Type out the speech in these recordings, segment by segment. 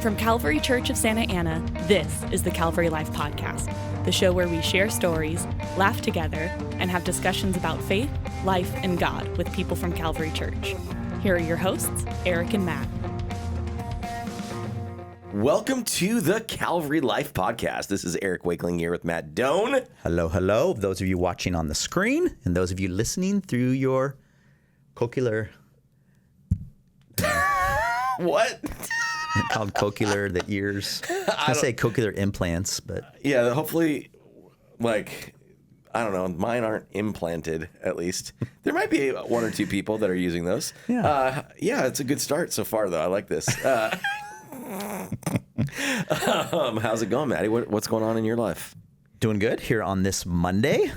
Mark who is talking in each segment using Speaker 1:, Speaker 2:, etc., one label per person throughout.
Speaker 1: From Calvary Church of Santa Ana, this is the Calvary Life Podcast, the show where we share stories, laugh together, and have discussions about faith, life, and God with people from Calvary Church. Here are your hosts, Eric and Matt.
Speaker 2: Welcome to the Calvary Life Podcast. This is Eric Wakeling here with Matt Doan.
Speaker 3: Hello, hello. Those of you watching on the screen and those of you listening through your cochlear.
Speaker 2: What?
Speaker 3: Called cochlear, the ears. I say cochlear implants, but
Speaker 2: yeah, hopefully, I don't know, mine aren't implanted, at least. There might be one or two people that are using those.
Speaker 3: Yeah.
Speaker 2: It's a good start so far, though. I like this. How's it going, Maddie? What's going on in your life?
Speaker 3: doing good here on this Monday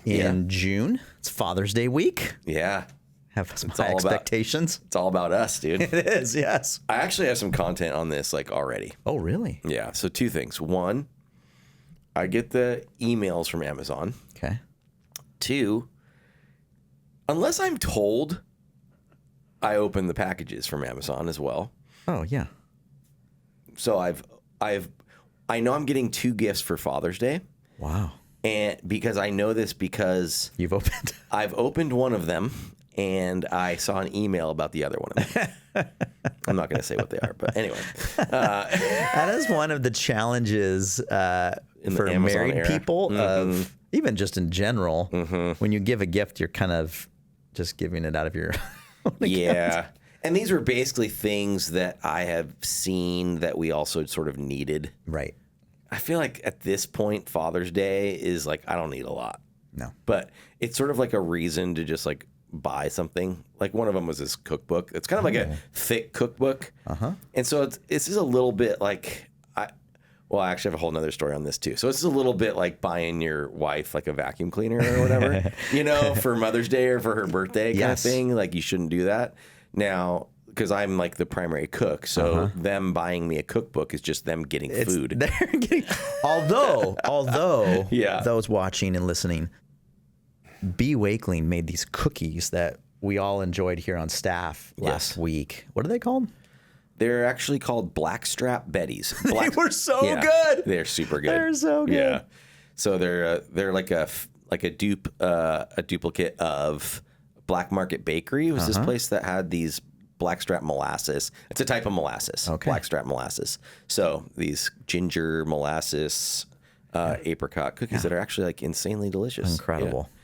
Speaker 3: in June. It's Father's Day week.
Speaker 2: Yeah.
Speaker 3: Have some high expectations.
Speaker 2: It's all about us, dude.
Speaker 3: It is, yes.
Speaker 2: I actually have some content on this already.
Speaker 3: Oh, really?
Speaker 2: Yeah. So two things. One, I get the emails from Amazon.
Speaker 3: Okay.
Speaker 2: Two, unless I'm told, I open the packages from Amazon as well.
Speaker 3: Oh, yeah.
Speaker 2: So I know I'm getting two gifts for Father's Day.
Speaker 3: Wow.
Speaker 2: And because I know this because
Speaker 3: You've opened.
Speaker 2: I've opened one of them and I saw an email about the other one. I'm not going to say what they are, but anyway.
Speaker 3: That is one of the challenges for married people of even just in general. When you give a gift, you're kind of just giving it out of your own account.
Speaker 2: Yeah. And these were basically things that I have seen that we also sort of needed.
Speaker 3: Right.
Speaker 2: I feel like at this point, Father's Day is I don't need a lot.
Speaker 3: No.
Speaker 2: But it's sort of like a reason to just buy something. Like one of them was this cookbook. It's kind of like a thick cookbook. Uh-huh. And so it's just a little bit I actually have a whole nother story on this too. So it's a little bit like buying your wife a vacuum cleaner or whatever, for Mother's Day or for her birthday kind of thing. You shouldn't do that. Now, because I'm the primary cook, so them buying me a cookbook is just them getting food.
Speaker 3: They're getting, although those watching and listening, B. Wakeling made these cookies that we all enjoyed here on staff last week. What are they called?
Speaker 2: They're actually called Blackstrap Betties.
Speaker 3: They were so good.
Speaker 2: They're super good.
Speaker 3: They're so good.
Speaker 2: Yeah. So they're like a duplicate of Black Market Bakery. It was this place that had these blackstrap molasses. It's a type of molasses. Okay. Blackstrap molasses. So these ginger molasses apricot cookies that are actually insanely delicious.
Speaker 3: Incredible.
Speaker 2: Yeah.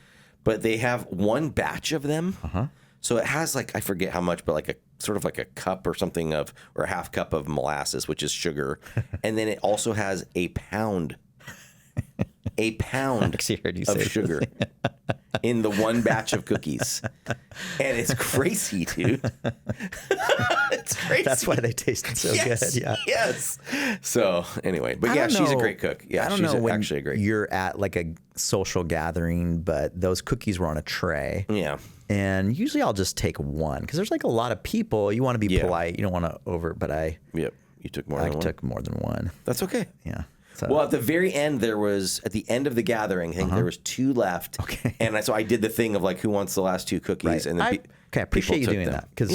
Speaker 2: But they have one batch of them. So it has I forget how much, but a sort of a cup or something or a half cup of molasses, which is sugar. And then it also has a pound of sugar in the one batch of cookies. And it's crazy, dude. It's crazy.
Speaker 3: That's why they tasted so good. Yeah.
Speaker 2: Yes. So anyway, but she's a great cook. Yeah,
Speaker 3: I don't
Speaker 2: she's
Speaker 3: know when
Speaker 2: actually a great
Speaker 3: you're at a social gathering, but those cookies were on a tray.
Speaker 2: Yeah.
Speaker 3: And usually I'll just take one because there's a lot of people. You want to be polite. You don't want to but
Speaker 2: Yep. You took more than one? I
Speaker 3: took more than one.
Speaker 2: That's okay.
Speaker 3: Yeah. So.
Speaker 2: Well, at the very end, at the end of the gathering, I think there was two left.
Speaker 3: Okay.
Speaker 2: And so I did the thing of who wants the last two cookies.
Speaker 3: Right.
Speaker 2: And then
Speaker 3: I appreciate you doing that because,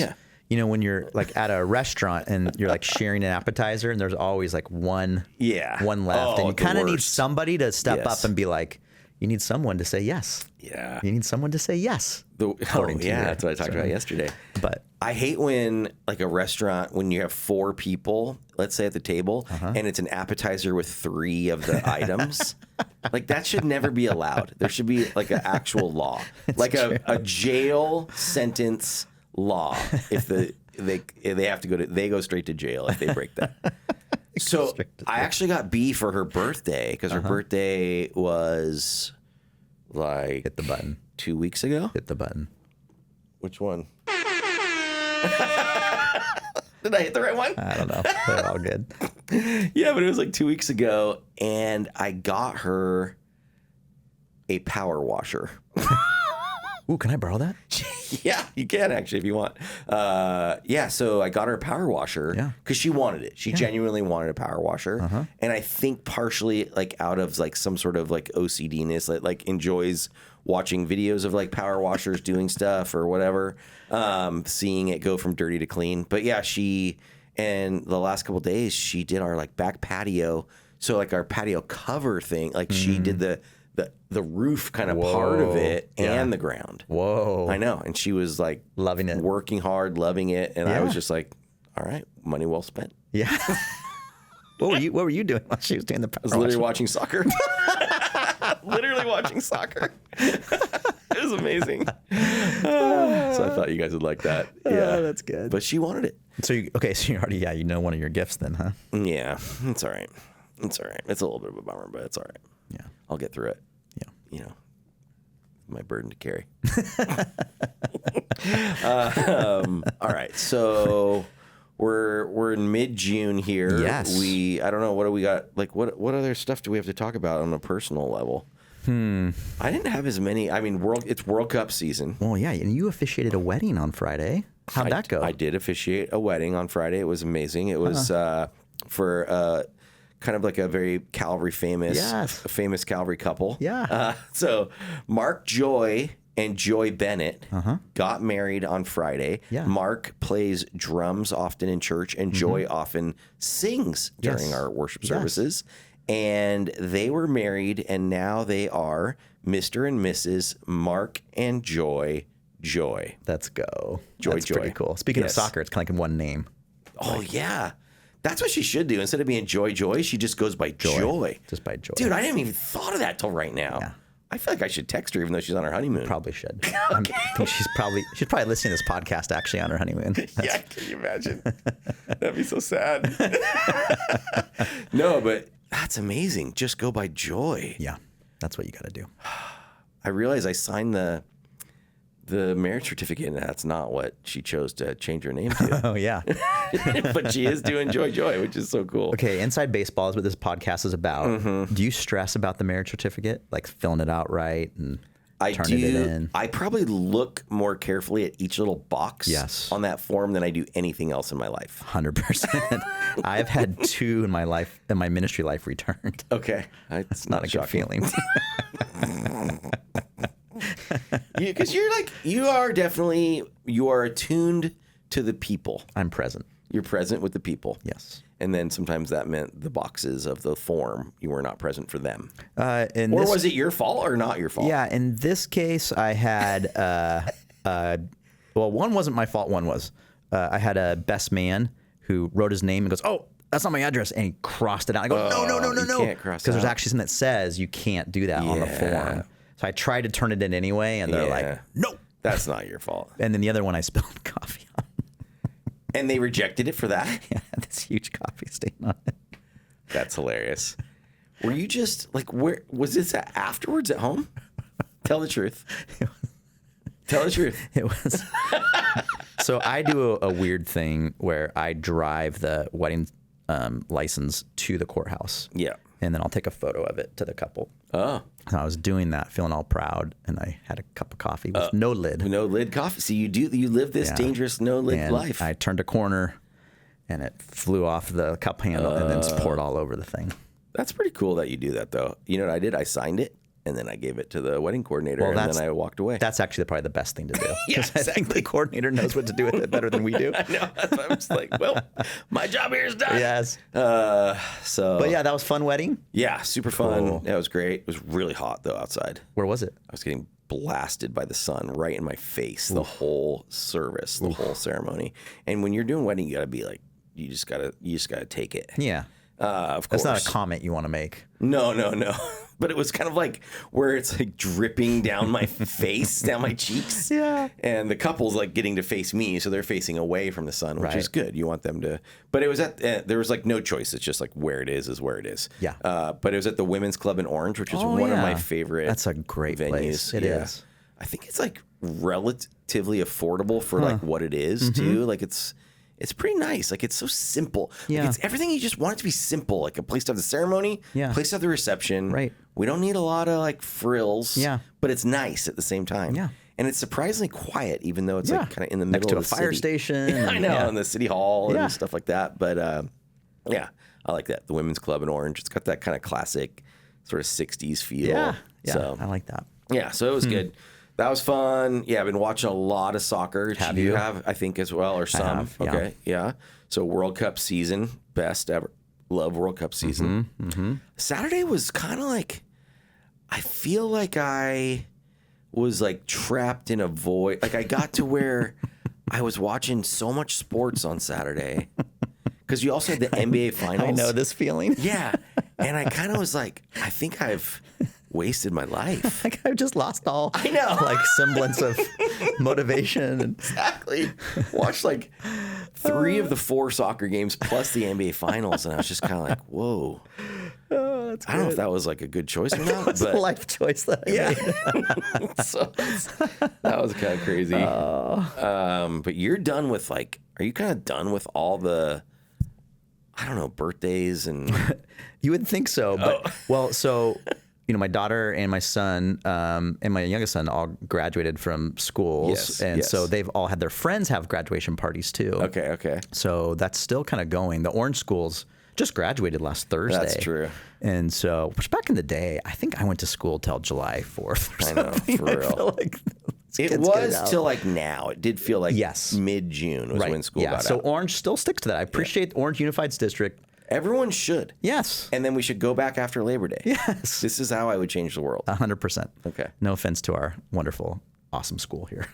Speaker 3: when you're at a restaurant and you're sharing an appetizer and there's always one left. And you kind of need somebody to step up and be you need someone to say yes.
Speaker 2: Yeah.
Speaker 3: You need someone to say yes.
Speaker 2: That's what I talked about yesterday.
Speaker 3: But
Speaker 2: I hate when a restaurant, when you have four people, let's say at the table, and it's an appetizer with three of the items. That should never be allowed. There should be an actual law, a jail sentence law. If they have to they go straight to jail if they break that. So I actually got B for her birthday because her birthday was
Speaker 3: hit the button
Speaker 2: 2 weeks ago.
Speaker 3: Hit the button.
Speaker 2: Which one? Did I hit the right one?
Speaker 3: I don't know. They're all good.
Speaker 2: Yeah, but it was 2 weeks ago, and I got her a power washer.
Speaker 3: Ooh, can I borrow that?
Speaker 2: Yeah, you can actually if you want. So I got her a power washer because she wanted it. She genuinely wanted a power washer. And I think partially out of some sort of OCD-ness, enjoys watching videos of power washers doing stuff or whatever, seeing it go from dirty to clean. But yeah, she And the last couple of days, she did our like back patio. So like our patio cover thing, like she did the roof kind of part of it and the ground.
Speaker 3: Whoa.
Speaker 2: I know. And she was like
Speaker 3: loving it,
Speaker 2: working hard, loving it. And I was just like, all right, money well spent.
Speaker 3: Yeah. What were you doing while she was doing the power
Speaker 2: I was literally watching soccer. Literally watching soccer. It was amazing. So I thought you guys would like that. Yeah,
Speaker 3: that's good.
Speaker 2: But she wanted it.
Speaker 3: So you already you know one of your gifts then, huh?
Speaker 2: Yeah, it's all right. It's all right. It's a little bit of a bummer, but it's all right.
Speaker 3: Yeah,
Speaker 2: I'll get through it.
Speaker 3: Yeah,
Speaker 2: you know, my burden to carry. All right, so we're in mid-June here.
Speaker 3: Yes.
Speaker 2: I don't know, what do we got? Like, what other stuff do we have to talk about on a personal level? I didn't have as many. I mean, it's World Cup season.
Speaker 3: Well, yeah, and you officiated a wedding on Friday. How'd that go?
Speaker 2: I did officiate a wedding on Friday. It was amazing. It was for kind of like a very Calvary famous Calvary couple.
Speaker 3: Yeah.
Speaker 2: So Mark Joy and Joy Bennett got married on Friday.
Speaker 3: Yeah.
Speaker 2: Mark plays drums often in church, and Joy often sings during our worship services. And they were married, and now they are Mr. and Mrs. Mark and Joy.
Speaker 3: Let's go.
Speaker 2: That's
Speaker 3: Joy. Pretty cool. Speaking of soccer, it's kind of like in one name.
Speaker 2: Oh, yeah. That's what she should do. Instead of being Joy, she just goes by Joy.
Speaker 3: Just by Joy.
Speaker 2: Dude, I didn't even thought of that till right now. Yeah. I feel like I should text her even though she's on her honeymoon.
Speaker 3: Probably should. I think she's probably listening to this podcast actually on her honeymoon.
Speaker 2: Yeah, can you imagine? That'd be so sad. No, but that's amazing. Just go by Joy.
Speaker 3: Yeah, that's what you got to do.
Speaker 2: I realize I signed the marriage certificate, and that's not what she chose to change her name to.
Speaker 3: Oh, yeah.
Speaker 2: But she is doing Joy, which is so cool.
Speaker 3: Okay, Inside Baseball is what this podcast is about. Do you stress about the marriage certificate, like filling it out right and turning it in?
Speaker 2: I probably look more carefully at each little box on that form than I do anything else in my life.
Speaker 3: 100%. I've had 2 in my ministry life returned.
Speaker 2: Okay.
Speaker 3: It's not a good feeling.
Speaker 2: Because you are attuned to the people.
Speaker 3: I'm present.
Speaker 2: You're present with the people.
Speaker 3: Yes.
Speaker 2: And then sometimes that meant the boxes of the form, you were not present for them. Was it your fault or not your fault?
Speaker 3: Yeah. In this case, I had, one wasn't my fault. One was, I had a best man who wrote his name and goes, "Oh, that's not my address." And he crossed it out. I go, no.
Speaker 2: You can't cross it out.
Speaker 3: Because there's actually something that says you can't do that on the form. So I tried to turn it in anyway, and they're like, "No,
Speaker 2: that's not your fault."
Speaker 3: And then the other one I spilled coffee on.
Speaker 2: And they rejected it for that?
Speaker 3: Yeah, this huge coffee stain on it.
Speaker 2: That's hilarious. Were you just like, where was this afterwards at home? Tell the truth. Tell the truth.
Speaker 3: It was. So I do a weird thing where I drive the wedding license to the courthouse.
Speaker 2: Yeah.
Speaker 3: And then I'll take a photo of it to the couple.
Speaker 2: Oh.
Speaker 3: So I was doing that, feeling all proud, and I had a cup of coffee with no lid.
Speaker 2: No lid coffee. So you live this dangerous no lid life.
Speaker 3: I turned a corner, and it flew off the cup handle and then just poured all over the thing.
Speaker 2: That's pretty cool that you do that, though. You know what I did? I signed it, and then I gave it to the wedding coordinator, and then I walked away.
Speaker 3: That's actually probably the best thing to do.
Speaker 2: Yeah, exactly.
Speaker 3: I think the coordinator knows what to do with it better than we do.
Speaker 2: I know. That's why I'm just like, well, my job here is done.
Speaker 3: Yes.
Speaker 2: But
Speaker 3: yeah, that was fun wedding.
Speaker 2: Yeah, super fun.
Speaker 3: Cool.
Speaker 2: Yeah, it was great. It was really hot, though, outside.
Speaker 3: Where was it?
Speaker 2: I was getting blasted by the sun right in my face the whole service, the whole ceremony. And when you're doing wedding, you got to be like, you just gotta take it.
Speaker 3: Yeah.
Speaker 2: Of course.
Speaker 3: That's not a comment you want to make.
Speaker 2: No. But it was kind of like where it's like dripping down my face, down my cheeks.
Speaker 3: Yeah.
Speaker 2: And the couple's like getting to face me, so they're facing away from the sun, which is good. You want them to. But it was there was like no choice. It's just like where it is where it is.
Speaker 3: Yeah.
Speaker 2: But it was at the Women's Club in Orange, which is one of my favorite.
Speaker 3: That's a great
Speaker 2: venues.
Speaker 3: Place. It is.
Speaker 2: I think it's like relatively affordable for like what it is too. Like it's pretty nice. Like, it's so simple.
Speaker 3: Yeah.
Speaker 2: Like, it's everything you just want it to be simple. Like, a place to have the ceremony, place to have the reception.
Speaker 3: Right.
Speaker 2: We don't need a lot of, like, frills.
Speaker 3: Yeah.
Speaker 2: But it's nice at the same time.
Speaker 3: Yeah.
Speaker 2: And it's surprisingly quiet, even though it's, like, kind of in the middle
Speaker 3: of
Speaker 2: the
Speaker 3: fire
Speaker 2: city.
Speaker 3: station.
Speaker 2: Yeah, I know, and the city hall
Speaker 3: Yeah.
Speaker 2: and stuff like that. But, yeah, I like that. The Women's Club in Orange. It's got that kind of classic sort of 60s feel.
Speaker 3: Yeah.
Speaker 2: So,
Speaker 3: I like that.
Speaker 2: Yeah, so it was good. That was fun. Yeah, I've been watching a lot of soccer.
Speaker 3: Have you?
Speaker 2: I think, as well, or some.
Speaker 3: have, yeah.
Speaker 2: Okay, yeah. So World Cup season, best ever. Love World Cup season. Saturday was kind of like, I feel like I was like trapped in a void. Like I got to where I was watching so much sports on Saturday because you also had the NBA finals.
Speaker 3: I know this feeling.
Speaker 2: Yeah. And I kind of was like, I think I've wasted my life.
Speaker 3: Like I've just lost all
Speaker 2: I know.
Speaker 3: like semblance of motivation.
Speaker 2: Exactly. Watched like 3 of the 4 soccer games plus the NBA finals. And I was just kind of like, whoa.
Speaker 3: Oh, that's good.
Speaker 2: I don't know if that was like a good choice or not.
Speaker 3: It's a life choice that I made.
Speaker 2: So that was kind of crazy. But you're done with like, are you kind of done with all the, I don't know, birthdays and...
Speaker 3: You would think so, but well, so my daughter and my son and my youngest son all graduated from schools, so they've all had their friends have graduation parties too.
Speaker 2: Okay.
Speaker 3: So that's still kind of going. The Orange schools just graduated last Thursday.
Speaker 2: That's true.
Speaker 3: And so, which back in the day, I think I went to school till July 4th.
Speaker 2: I know, for real.
Speaker 3: I feel like
Speaker 2: it was till like now. It did feel like mid-June was when school got out.
Speaker 3: So Orange still sticks to that. I appreciate Orange Unified District.
Speaker 2: Everyone should.
Speaker 3: Yes.
Speaker 2: And then we should go back after Labor Day.
Speaker 3: Yes.
Speaker 2: This is how I would change the world.
Speaker 3: 100%.
Speaker 2: Okay.
Speaker 3: No offense to our wonderful, awesome school here.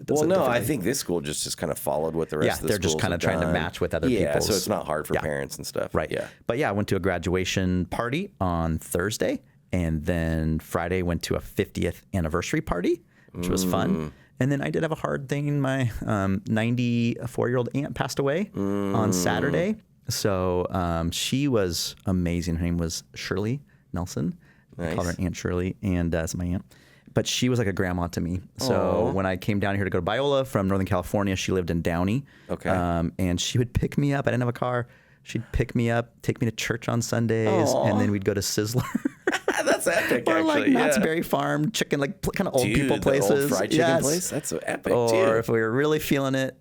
Speaker 2: Well, no, I think this school just kind of followed what the rest of the schools
Speaker 3: they're just kind of trying to match with other people's.
Speaker 2: Yeah, so it's not hard for parents and stuff.
Speaker 3: Right.
Speaker 2: Yeah.
Speaker 3: But yeah, I went to a graduation party on Thursday, and then Friday went to a 50th anniversary party, which was fun. And then I did have a hard thing. My 94-year-old aunt passed away on Saturday. So she was amazing. Her name was Shirley Nelson.
Speaker 2: Nice.
Speaker 3: I called her Aunt Shirley, and that's my aunt. But she was like a grandma to me. So when I came down here to go to Biola from Northern California, she lived in Downey.
Speaker 2: Okay.
Speaker 3: And she would pick me up. I didn't have a car. She'd pick me up, take me to church on Sundays, and then we'd go to Sizzler.
Speaker 2: That's epic,
Speaker 3: or
Speaker 2: actually.
Speaker 3: like Knott's Berry Farm chicken, like kind of old people
Speaker 2: The
Speaker 3: places.
Speaker 2: old fried chicken place? That's so epic,
Speaker 3: or
Speaker 2: too.
Speaker 3: if we were really feeling it,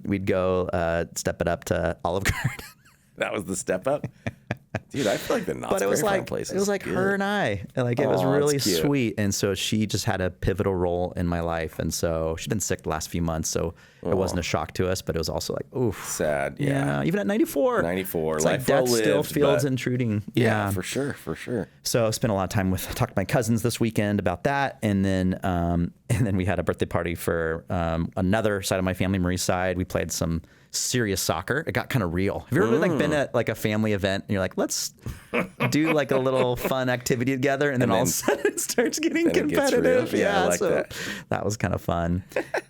Speaker 3: we'd go step it up to Olive Garden.
Speaker 2: That was the step up? Dude, I feel like the Knott's Berry Farm place
Speaker 3: it was like her and I. Like it was really sweet. And so she just had a pivotal role in my life. And so she'd been sick the last few months, so it wasn't a shock to us, but it was also like, oof.
Speaker 2: Sad, yeah.
Speaker 3: Even at 94.
Speaker 2: 94,
Speaker 3: it's
Speaker 2: life
Speaker 3: like death
Speaker 2: well
Speaker 3: still
Speaker 2: lived,
Speaker 3: feels
Speaker 2: but-
Speaker 3: intruding.
Speaker 2: Yeah, for sure.
Speaker 3: So I spent a lot of time talked to my cousins this weekend about that. And then we had a birthday party for another side of my family, Marie's side. We played some serious soccer. It got kind of real. Have you ever been at like a family event and you're like, let's do like a little fun activity together, and then all of a sudden it starts getting competitive.
Speaker 2: Yeah, I like that.
Speaker 3: That was kind of fun.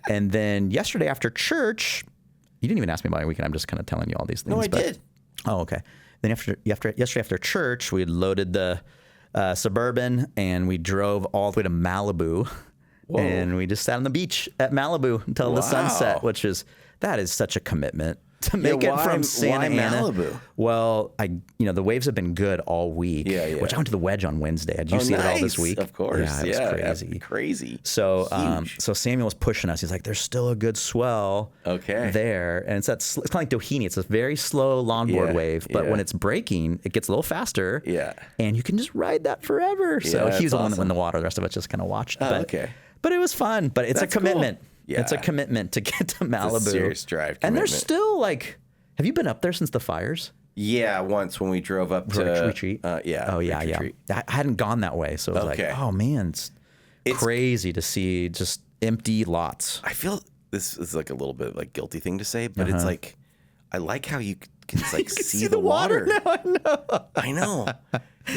Speaker 3: And then yesterday after church, you didn't even ask me about my weekend. I'm just kind of telling you all these things.
Speaker 2: No, I did.
Speaker 3: Oh, okay. Then yesterday after church, we loaded the Suburban and we drove all the way to Malibu. Whoa. And we just sat on the beach at Malibu until the sunset, that is such a commitment to make it from Santa Ana.
Speaker 2: Malibu?
Speaker 3: Well, the waves have been good all week.
Speaker 2: Yeah.
Speaker 3: Which I went to the Wedge on Wednesday. Did you see it all this week?
Speaker 2: Of course.
Speaker 3: Yeah, it was crazy.
Speaker 2: Crazy.
Speaker 3: So, so Samuel was pushing us. He's like, "There's still a good swell there," and it's kind of like Doheny. It's a very slow longboard wave, but when it's breaking, it gets a little faster.
Speaker 2: Yeah.
Speaker 3: And you can just ride that forever. So he was the one that went in the water. The rest of us just kind of watched. But it was fun. But it's a commitment.
Speaker 2: Cool. Yeah.
Speaker 3: It's a commitment to get to Malibu.
Speaker 2: It's a serious drive commitment.
Speaker 3: And there's still like, have you been up there since the fires?
Speaker 2: Yeah, once when we drove up to
Speaker 3: Retreat.
Speaker 2: Yeah.
Speaker 3: I hadn't gone that way, so it was like, oh man, it's crazy to see just empty lots.
Speaker 2: I feel this is like a little bit like guilty thing to say, but it's like, I like how you can like see the water.
Speaker 3: Now,
Speaker 2: I know.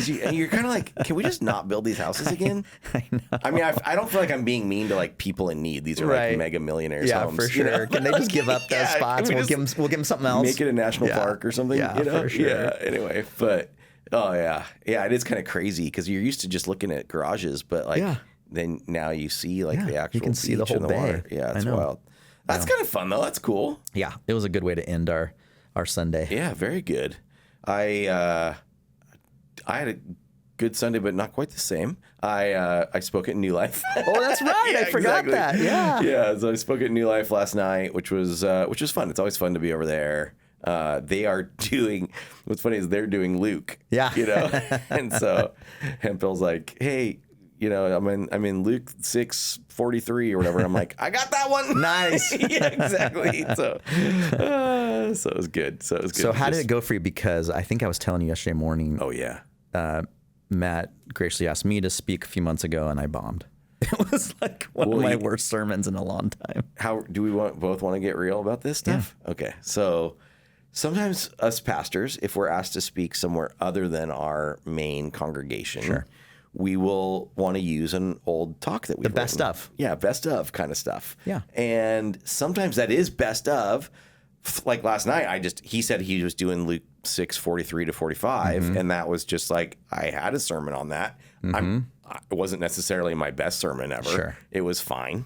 Speaker 2: You're kind of like, can we just not build these houses again?
Speaker 3: I know.
Speaker 2: I mean, I don't feel like I'm being mean to like people in need. These are like mega millionaires' homes.
Speaker 3: Yeah, for sure. You know? Can they just give up those spots? We'll give them something else.
Speaker 2: Make it a national park or something.
Speaker 3: Yeah,
Speaker 2: you know?
Speaker 3: for sure.
Speaker 2: Yeah. Anyway, but it is kind of crazy because you're used to just looking at garages, but like then now you see like the actual
Speaker 3: you can see the
Speaker 2: beach
Speaker 3: whole
Speaker 2: and the
Speaker 3: bay.
Speaker 2: water. Yeah, it's wild. That's kind of fun though. That's cool.
Speaker 3: Yeah, it was a good way to end our Sunday.
Speaker 2: Yeah, very good. I had a good Sunday, but not quite the same. I spoke at New Life.
Speaker 3: Oh, that's right. I forgot that. Yeah.
Speaker 2: Yeah. So I spoke at New Life last night, which was fun. It's always fun to be over there. They are doing. What's funny is they're doing Luke.
Speaker 3: Yeah.
Speaker 2: You know, and so Hempel's like, hey, I'm in Luke 6:43 or whatever. I'm like, I got that one.
Speaker 3: Nice.
Speaker 2: Yeah, exactly. So it was good.
Speaker 3: So how did it go for you? Because I think I was telling you yesterday morning.
Speaker 2: Oh yeah.
Speaker 3: Matt graciously asked me to speak a few months ago, and I bombed. It was like one of my worst sermons in a long time.
Speaker 2: How do we both want to get real about this stuff? Yeah. Okay. So sometimes us pastors, if we're asked to speak somewhere other than our main congregation, we will want to use an old talk that we've written.
Speaker 3: Best of.
Speaker 2: Yeah, best of kind of stuff.
Speaker 3: Yeah.
Speaker 2: And sometimes that is best of. Like last night, he said he was doing Luke 6:43 to 45, and that was just like, I had a sermon on that. It wasn't necessarily my best sermon ever.
Speaker 3: Sure.
Speaker 2: It was fine.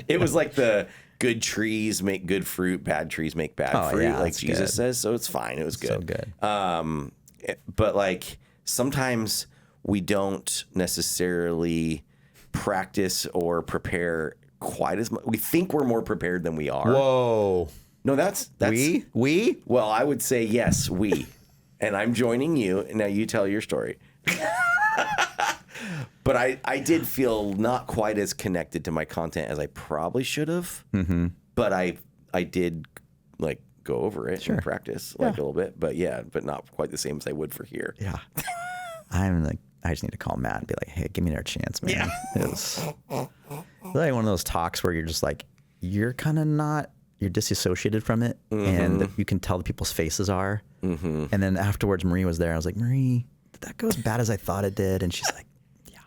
Speaker 2: It was like the good trees make good fruit, bad trees make bad fruit, like Jesus says. So it's fine. It was good.
Speaker 3: So good.
Speaker 2: But like sometimes we don't necessarily practice or prepare quite as much. We think we're more prepared than we are.
Speaker 3: Whoa.
Speaker 2: No, that's
Speaker 3: we?
Speaker 2: Well, I would say yes, we. And I'm joining you. Now you tell your story. But I did feel not quite as connected to my content as I probably should have. But I did like go over it and practice like a little bit. But but not quite the same as I would for here.
Speaker 3: Yeah. I just need to call Matt and be like, hey, give me another chance, man. Yeah. It was like one of those talks where you're just like, you're kind of you're disassociated from it. And you can tell the people's faces are. And then afterwards, Marie was there. I was like, Marie, did that go as bad as I thought it did? And she's like, yeah.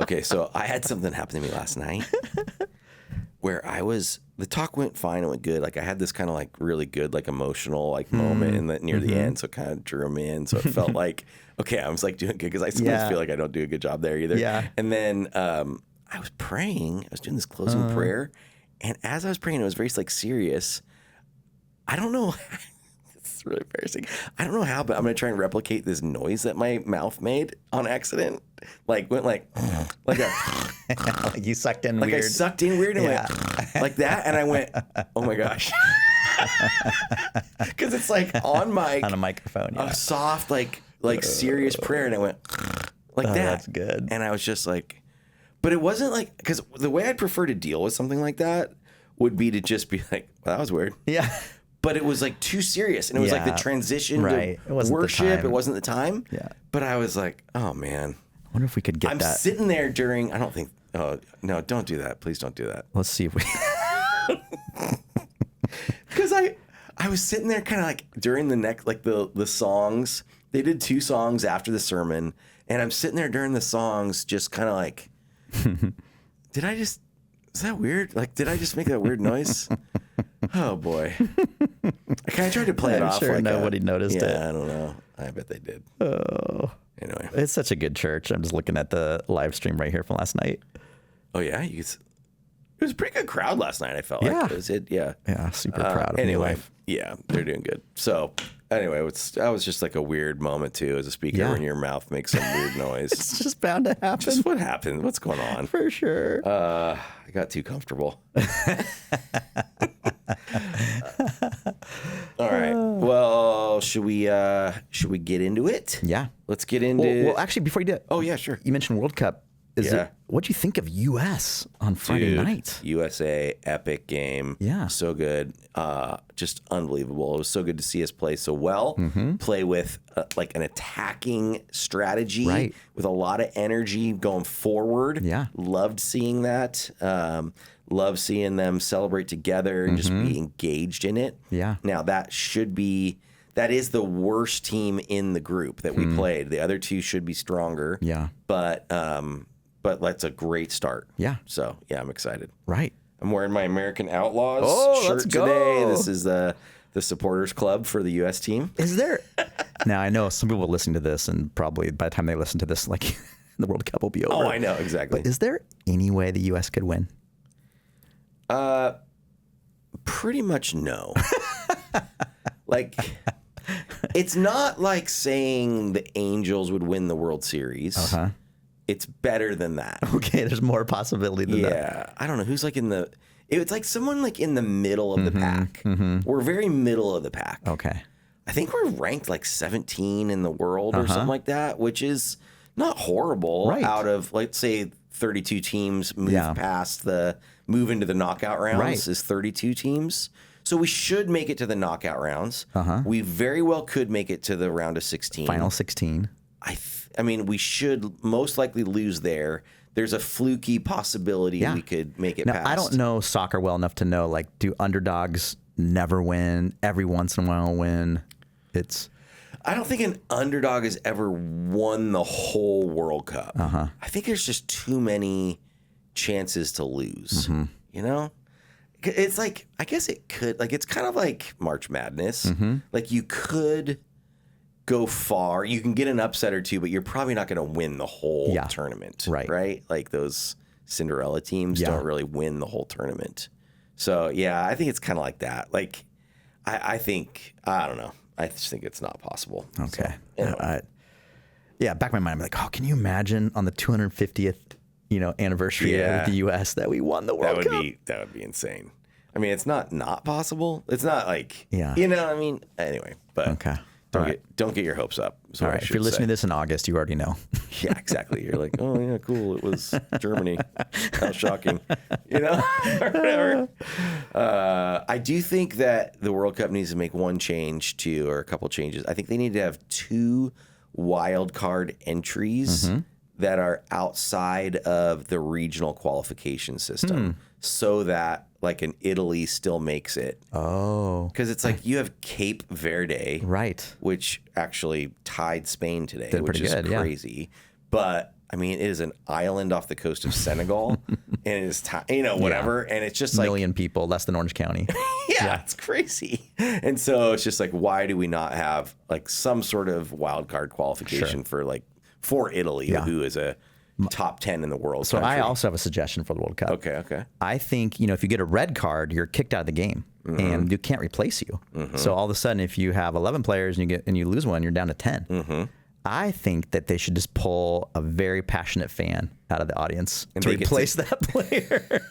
Speaker 2: Okay, so I had something happen to me last night where the talk went fine, it went good. Like I had this kind of like really good, like emotional like moment near the end. So it kind of drew me in. So it felt like, okay, I was like doing good because I sometimes feel like I don't do a good job there either. Yeah. And then I was praying, I was doing this closing prayer. And as I was praying, it was very like serious. I don't know. It's really embarrassing. I don't know how, but I'm going to try and replicate this noise that my mouth made on accident. Like went like a
Speaker 3: like you sucked in
Speaker 2: like
Speaker 3: weird.
Speaker 2: I sucked in weird and went like that, and I went, oh my gosh, because it's like on a
Speaker 3: microphone,
Speaker 2: a soft like serious prayer, and I went like that.
Speaker 3: That's good.
Speaker 2: And I was just like, but it wasn't like, because the way I'd prefer to deal with something like that would be to just be like, well, that was weird.
Speaker 3: Yeah.
Speaker 2: But it was like too serious, and it was like the transition to worship. It wasn't the time.
Speaker 3: Yeah.
Speaker 2: But I was like, oh man.
Speaker 3: I wonder if we could get
Speaker 2: I'm
Speaker 3: that.
Speaker 2: sitting there during, I don't think, oh, no, don't do that. Please don't do that.
Speaker 3: Let's see if we.
Speaker 2: Because I was sitting there kind of like during the next, like the songs. They did 2 songs after the sermon, and I'm sitting there during the songs just kind of like, is that weird? Like, did I just make that weird noise? Oh boy. I kind of tried to play it off.
Speaker 3: I'm sure
Speaker 2: like
Speaker 3: nobody noticed it.
Speaker 2: Yeah, I don't know. I bet they did.
Speaker 3: Oh.
Speaker 2: Anyway.
Speaker 3: It's such a good church. I'm just looking at the live stream right here from last night.
Speaker 2: Oh yeah? It was a pretty good crowd last night, I felt like. Yeah.
Speaker 3: Yeah, super proud of
Speaker 2: anyway,
Speaker 3: life.
Speaker 2: Yeah, they're doing good. So anyway, that was just like a weird moment too as a speaker when your mouth makes some weird noise.
Speaker 3: It's just bound to happen.
Speaker 2: Just what happened? What's going on?
Speaker 3: For sure.
Speaker 2: I got too comfortable. All right. Well, should we get into it?
Speaker 3: Yeah.
Speaker 2: Let's get into.
Speaker 3: Well, actually, before you do,
Speaker 2: oh yeah, sure.
Speaker 3: You mentioned World Cup. What'd you think of U.S. on Friday night?
Speaker 2: USA, epic game.
Speaker 3: Yeah.
Speaker 2: So good. Just unbelievable. It was so good to see us play so well, play with like an attacking strategy with a lot of energy going forward.
Speaker 3: Yeah.
Speaker 2: Loved seeing that. Love seeing them celebrate together and just be engaged in it. Yeah. Now that is the worst team in the group that we played. The other 2 should be stronger. Yeah. But that's a great start. Yeah. So, yeah, I'm excited.
Speaker 3: Right.
Speaker 2: I'm wearing my American Outlaws shirt today. This is the supporters club for the U.S. team.
Speaker 3: Is there? Now, I know some people will listen to this, and probably by the time they listen to this, like, the World Cup will be over.
Speaker 2: Oh, I know. Exactly.
Speaker 3: But is there any way the U.S. could win?
Speaker 2: Pretty much no. Like, it's not like saying the Angels would win the World Series. Uh-huh. It's better than that.
Speaker 3: Okay, there's more possibility than that.
Speaker 2: Yeah, I don't know who's like it's like someone like in the middle of the pack. We're very middle of the pack.
Speaker 3: Okay.
Speaker 2: I think we're ranked like 17 in the world or something like that, which is not horrible out of, let's say, 32 teams move into the knockout rounds is 32 teams. So we should make it to the knockout rounds. We very well could make it to the round of 16.
Speaker 3: Final 16.
Speaker 2: I mean, we should most likely lose there. There's a fluky possibility we could make it past.
Speaker 3: I don't know soccer well enough to know, like, do underdogs never win? Every once in a while win?
Speaker 2: I don't think an underdog has ever won the whole World Cup. I think there's just too many chances to lose. You know? It's like, I guess it could, like, it's kind of like March Madness. Like, you could go far. You can get an upset or two, but you're probably not going to win the whole tournament. Right? Like, those Cinderella teams don't really win the whole tournament. So, yeah, I think it's kind of like that. Like, I think, I don't know. I just think it's not possible.
Speaker 3: Okay.
Speaker 2: So, anyway.
Speaker 3: Back in my mind, I'm like, oh, can you imagine on the 250th, anniversary of the U.S. that we won the World Cup?
Speaker 2: That would be insane. I mean, it's not possible. It's not like, I mean, anyway, but don't get your hopes up.
Speaker 3: All right. If you're listening to this in August, you already know.
Speaker 2: Yeah, exactly. You're like, oh, yeah, cool. It was Germany. How shocking. Or whatever. I do think that the World Cup needs to make one change too, or a couple changes. I think they need to have 2 wild card entries that are outside of the regional qualification system so that, like, an Italy still makes it.
Speaker 3: Oh.
Speaker 2: Because it's like you have Cape Verde.
Speaker 3: Right.
Speaker 2: Which actually tied Spain today, which is
Speaker 3: good,
Speaker 2: crazy. But, I mean, it is an island off the coast of Senegal. And it is, whatever. And it's just like...
Speaker 3: 1 million people, less than Orange County.
Speaker 2: It's crazy. And so it's just like, why do we not have, like, some sort of wild card qualification for Italy, who is a top 10 in the world
Speaker 3: So
Speaker 2: country.
Speaker 3: I also have a suggestion for the World Cup.
Speaker 2: Okay.
Speaker 3: I think, if you get a red card, you're kicked out of the game and you can't replace you. So all of a sudden, if you have 11 players and you lose one, you're down to 10. I think that they should just pull a very passionate fan out of the audience to replace that player.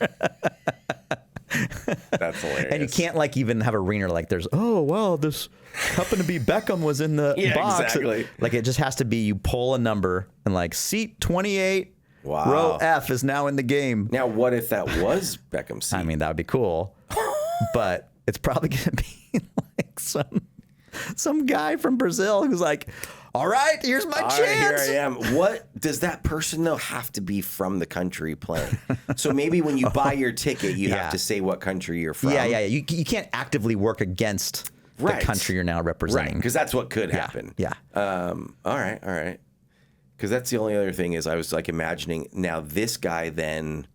Speaker 2: That's hilarious.
Speaker 3: And you can't, like, even have a ringer like there's, this happened to be Beckham was in the box.
Speaker 2: Exactly.
Speaker 3: Like, it just has to be you pull a number and, like, seat 28, row F is now in the game.
Speaker 2: Now, what if that was Beckham's seat?
Speaker 3: I mean, that would be cool. But it's probably going to be like some guy from Brazil who's like, all right, here's my chance.
Speaker 2: Here I am. What does that person, though, have to be from the country playing? So maybe when you buy your ticket, you have to say what country you're from.
Speaker 3: Yeah. You can't actively work against the country you're now representing.
Speaker 2: Right, because that's what could happen.
Speaker 3: Yeah.
Speaker 2: All right. Because that's the only other thing is I was, like, imagining now this guy then,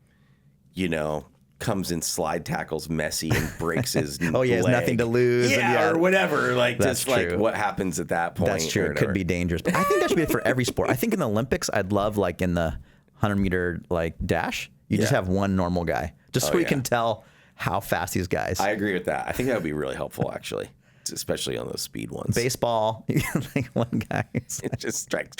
Speaker 2: comes in slide tackles Messi and breaks his leg.
Speaker 3: He has nothing to lose.
Speaker 2: Or whatever. Like,
Speaker 3: that's
Speaker 2: just
Speaker 3: true.
Speaker 2: Like what happens at that point.
Speaker 3: That's true. It could be dangerous. But I think that should be for every sport. I think in the Olympics, I'd love, like, in the 100-meter like dash, you just have one normal guy, just so we can tell how fast these guys.
Speaker 2: I agree with that. I think that would be really helpful, actually. Especially on those speed ones.
Speaker 3: Baseball, you can like one guy.
Speaker 2: It's just strike.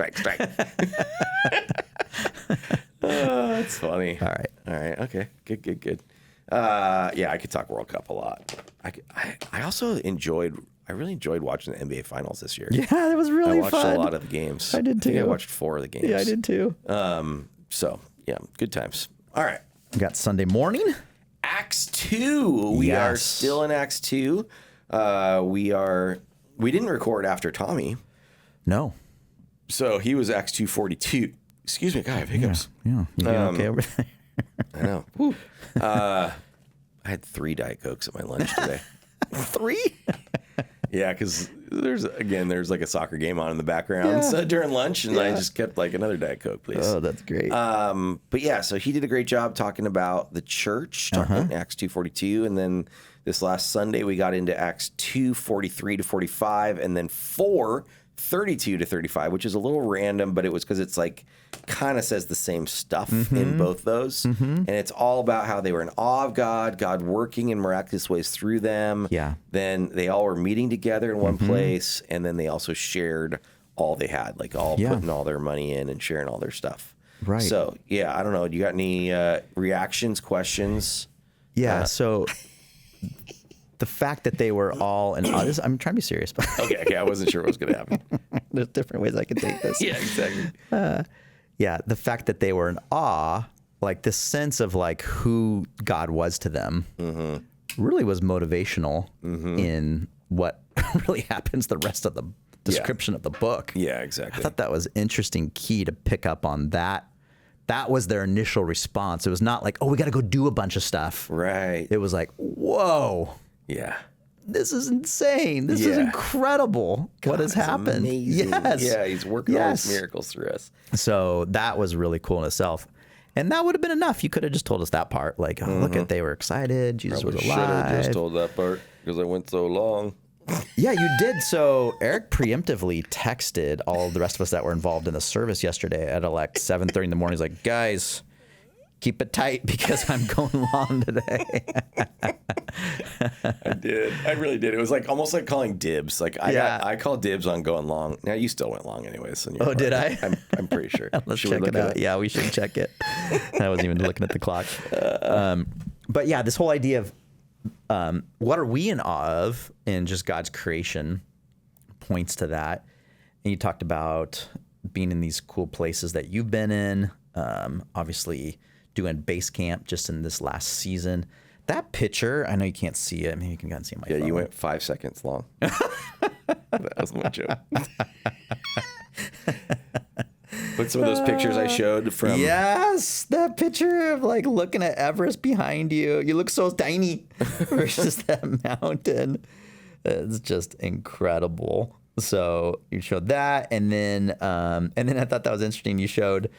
Speaker 2: Oh, that's funny.
Speaker 3: All right.
Speaker 2: Okay. Good. I could talk World Cup a lot. I also really enjoyed watching the NBA Finals this year.
Speaker 3: Yeah, it was really fun.
Speaker 2: I watched a lot of the games.
Speaker 3: I did too.
Speaker 2: I watched 4 of the games.
Speaker 3: Yeah, I did too.
Speaker 2: So yeah, good times. All right.
Speaker 3: We got Sunday morning.
Speaker 2: Acts 2. We are still in Acts 2. We didn't record after Tommy.
Speaker 3: No.
Speaker 2: So he was Acts 2:42. Excuse me, God, I have hiccups.
Speaker 3: Yeah. You doing okay over there?
Speaker 2: I know. Woo. I had 3 Diet Cokes at my lunch today.
Speaker 3: 3?
Speaker 2: Yeah, because there's like a soccer game on in the background during lunch, and I just kept like another Diet Coke, please.
Speaker 3: Oh, that's great.
Speaker 2: But yeah, so he did a great job talking about the church, talking about Acts 2:42, and then this last Sunday we got into Acts 2:43 to 45, and then 4:32 to 35, which is a little random, but it was because it's like kind of says the same stuff in both those. And it's all about how they were in awe of God working in miraculous ways through them.
Speaker 3: Yeah.
Speaker 2: Then they all were meeting together in one place, and then they also shared all they had, like all putting all their money in and sharing all their stuff.
Speaker 3: Right.
Speaker 2: So, yeah, I don't know. Do you got any reactions, questions?
Speaker 3: Yeah, so the fact that they were all in awe. I'm trying to be serious. But
Speaker 2: Okay. I wasn't sure what was going to happen.
Speaker 3: There's different ways I could take this.
Speaker 2: Yeah, exactly.
Speaker 3: Yeah, the fact that they were in awe, like this sense of like who God was to them, really was motivational in what really happens the rest of the description of the book.
Speaker 2: Yeah, exactly.
Speaker 3: I thought that was interesting key to pick up on that. That was their initial response. It was not like, oh, we got to go do a bunch of stuff.
Speaker 2: Right.
Speaker 3: It was like, whoa.
Speaker 2: Yeah.
Speaker 3: This is insane. This is incredible. What has happened?
Speaker 2: Amazing.
Speaker 3: Yes.
Speaker 2: Yeah, he's working all these miracles through us.
Speaker 3: So that was really cool in itself. And that would have been enough. You could have just told us that part. Like, oh, look at, they were excited. Jesus was alive.
Speaker 2: Should have just told that part because I went so long.
Speaker 3: Yeah, you did. So Eric preemptively texted all the rest of us that were involved in the service yesterday at like 7:30 in the morning. He's like, guys, keep it tight because I'm going long today.
Speaker 2: I did. I really did. It was like almost like calling dibs. Like I called dibs on going long. Now you still went long anyways.
Speaker 3: Oh, did I?
Speaker 2: I'm pretty sure.
Speaker 3: Let's check it out. Yeah, we should check it. I wasn't even looking at the clock. But yeah, this whole idea of what are we in awe of in just God's creation points to that. And you talked about being in these cool places that you've been in, obviously doing base camp just in this last season. That picture, I know you can't see it. Maybe you can go and see my phone.
Speaker 2: Yeah, you went 5 seconds long. That was my joke. But some of those pictures I showed from...
Speaker 3: Yes, that picture of like looking at Everest behind you. You look so tiny versus that mountain. It's just incredible. So you showed that, and then I thought that was interesting. You showed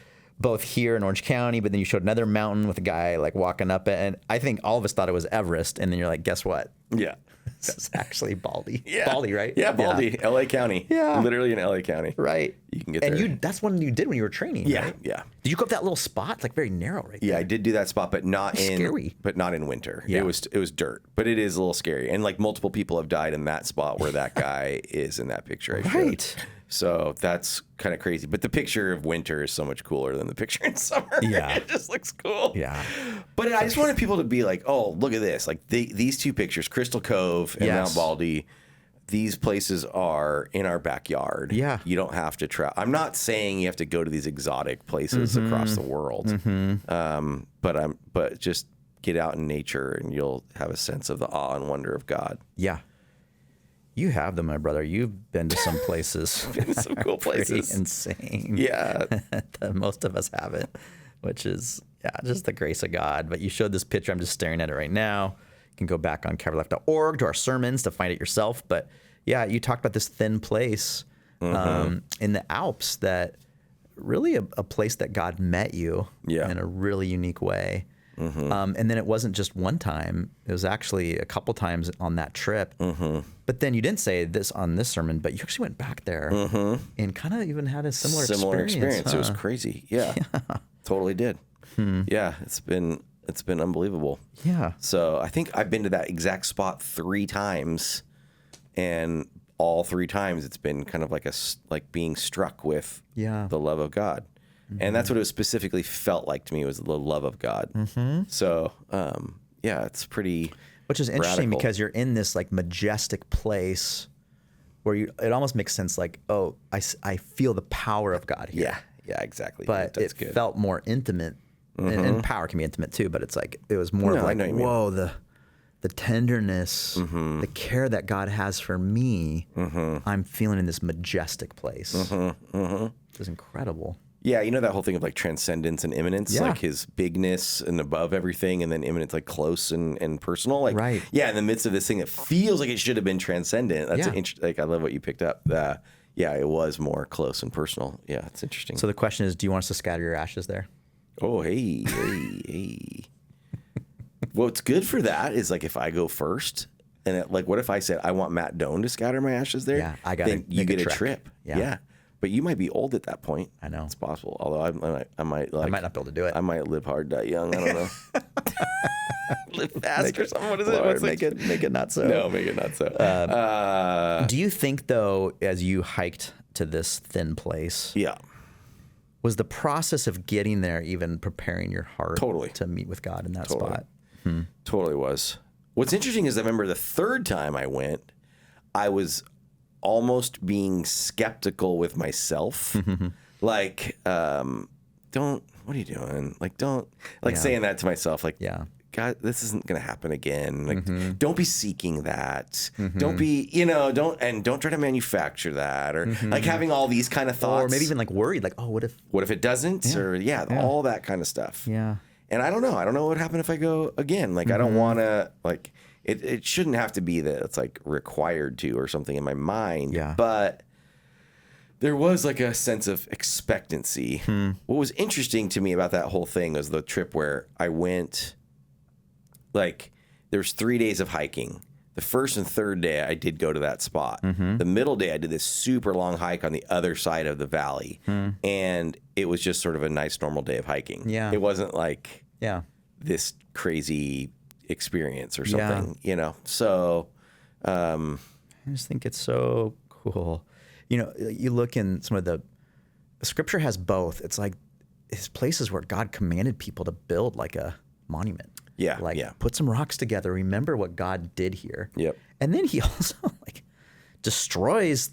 Speaker 3: both here in Orange County, but then you showed another mountain with a guy like walking up it, and I think all of us thought it was Everest, and then you're like, guess what?
Speaker 2: Yeah.
Speaker 3: This is actually Baldy.
Speaker 2: Yeah.
Speaker 3: Baldy, right?
Speaker 2: Yeah, Baldy, yeah. LA County.
Speaker 3: Yeah.
Speaker 2: Literally in LA County.
Speaker 3: Right.
Speaker 2: You can get there.
Speaker 3: And that's one you did when you were training,
Speaker 2: Yeah,
Speaker 3: right?
Speaker 2: yeah.
Speaker 3: Did you go up that little spot? Like very narrow right there.
Speaker 2: Yeah, I did do that spot, but not
Speaker 3: scary.
Speaker 2: But not in winter.
Speaker 3: Yeah.
Speaker 2: It was dirt, but it is a little scary. And like multiple people have died in that spot where that guy is in that picture I showed.
Speaker 3: Right.
Speaker 2: So that's kind of crazy. But the picture of winter is so much cooler than the picture in summer.
Speaker 3: Yeah.
Speaker 2: It just looks cool.
Speaker 3: Yeah.
Speaker 2: But I just wanted people to be like, oh, look at this. Like these two pictures, Crystal Cove and Mount Baldy, these places are in our backyard.
Speaker 3: Yeah.
Speaker 2: You don't have to travel. I'm not saying you have to go to these exotic places across the world. But just get out in nature and you'll have a sense of the awe and wonder of God.
Speaker 3: Yeah. You have them, my brother. You've been to some places.
Speaker 2: Been to some cool places.
Speaker 3: Insane.
Speaker 2: Yeah.
Speaker 3: Most of us haven't, which is, just the grace of God. But you showed this picture. I'm just staring at it right now. You can go back on calvarylife.org to our sermons to find it yourself. But yeah, you talked about this thin place in the Alps that really a place that God met you in a really unique way. And then it wasn't just one time. It was actually a couple times on that trip. But then you didn't say this on this sermon, but you actually went back there and kind of even had a similar experience.
Speaker 2: Huh? It was crazy. Yeah. Totally did. Yeah, it's been unbelievable.
Speaker 3: Yeah.
Speaker 2: So I think I've been to that exact spot 3 times, and all 3 times it's been kind of like being struck with the love of God. And that's what it specifically felt like to me, was the love of God. So, it's pretty
Speaker 3: Which is interesting
Speaker 2: radical.
Speaker 3: because you're in this like majestic place where it almost makes sense like, oh, I feel the power of God here.
Speaker 2: Yeah, exactly.
Speaker 3: But it felt more intimate. And power can be intimate too, but it's like, it was more of like, whoa, the tenderness, the care that God has for me, I'm feeling in this majestic place. It was incredible.
Speaker 2: Yeah, you know that whole thing of like transcendence and immanence, like his bigness and above everything, and then immanence, like close and personal. Like,
Speaker 3: right.
Speaker 2: Yeah, in the midst of this thing that feels like it should have been transcendent. That's like, I love what you picked up. It was more close and personal. Yeah, it's interesting.
Speaker 3: So the question is, do you want us to scatter your ashes there?
Speaker 2: Oh, hey. What's good for that is like if I go first, and like, what if I said I want Matt Doan to scatter my ashes there?
Speaker 3: Yeah,
Speaker 2: then you get a trip.
Speaker 3: Yeah.
Speaker 2: But you might be old at that point.
Speaker 3: I know.
Speaker 2: It's possible. Although I might
Speaker 3: I might not be able to do it.
Speaker 2: I might live hard, die young. I don't know. Live fast or something. What is
Speaker 3: Lord,
Speaker 2: it?
Speaker 3: make it not so.
Speaker 2: No, make it not so.
Speaker 3: Do you think though, as you hiked to this thin place, was the process of getting there even preparing your heart
Speaker 2: Totally
Speaker 3: to meet with God in that spot?
Speaker 2: Totally was. what's interesting is I remember the third time I went, I was almost being skeptical with myself. Like, what are you doing? Like, don't, like saying that to myself, like, God, this isn't going to happen again. Like, don't be seeking that. Don't be, don't try to manufacture that, or like having all these kind of thoughts.
Speaker 3: Or maybe even like worried, like, oh, what if
Speaker 2: it doesn't? Or all that kind of stuff.
Speaker 3: Yeah.
Speaker 2: And I don't know what would happen if I go again. Like, I don't want to, like, it shouldn't have to be that it's like required to or something in my mind.
Speaker 3: Yeah.
Speaker 2: But there was like a sense of expectancy. What was interesting to me about that whole thing was the trip where I went, like, there's 3 days of hiking. The first and third day, I did go to that spot. The middle day, I did this super long hike on the other side of the valley. And it was just sort of a nice, normal day of hiking.
Speaker 3: Yeah.
Speaker 2: It wasn't like this crazy experience or something, So
Speaker 3: I just think it's so cool. You look in some of the scripture has both. It's like it's places where God commanded people to build like a monument.
Speaker 2: Yeah.
Speaker 3: Put some rocks together. Remember what God did here.
Speaker 2: Yep.
Speaker 3: And then he also like destroys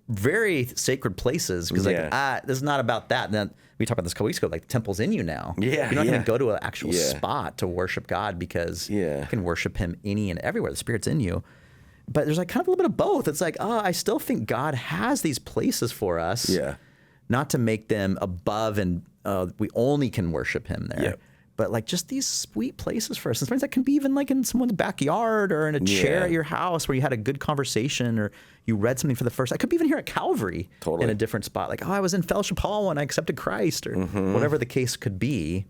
Speaker 3: very sacred places because this is not about that. And then we talked about this a couple weeks ago, like the temple's in you now.
Speaker 2: Yeah.
Speaker 3: You're not going to go to an actual spot to worship God because you can worship him any and everywhere. The Spirit's in you. But there's like kind of a little bit of both. It's like, I still think God has these places for us.
Speaker 2: Yeah.
Speaker 3: Not to make them above and we only can worship him there. Yep. But like just these sweet places for us. And sometimes that can be even like in someone's backyard or in a chair at your house where you had a good conversation or you read something for the first time. It could be even here at Calvary in a different spot. Like, I was in Fellowship Hall when I accepted Christ or whatever the case could be.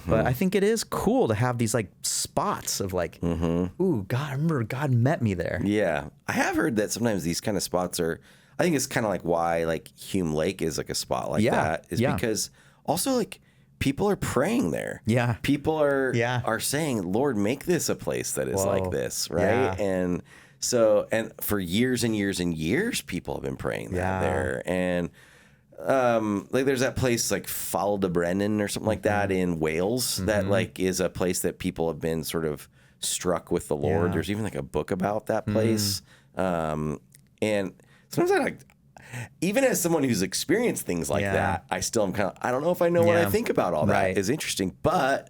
Speaker 3: But I think it is cool to have these like spots of like, ooh, God, I remember God met me there.
Speaker 2: Yeah. I have heard that sometimes these kind of spots are, I think it's kind of like why like Hume Lake is like a spot like that is because also like, people are praying there.
Speaker 3: Yeah.
Speaker 2: People are saying, Lord, make this a place that is like this, right? Yeah. And so, and for years and years and years, people have been praying that there. And like there's that place like Fal de Brennan or something like that in Wales that like is a place that people have been sort of struck with the Lord. There's even like a book about that place. And sometimes I like, even as someone who's experienced things like that, I still am kind of, I don't know if I know what I think about all that is interesting, but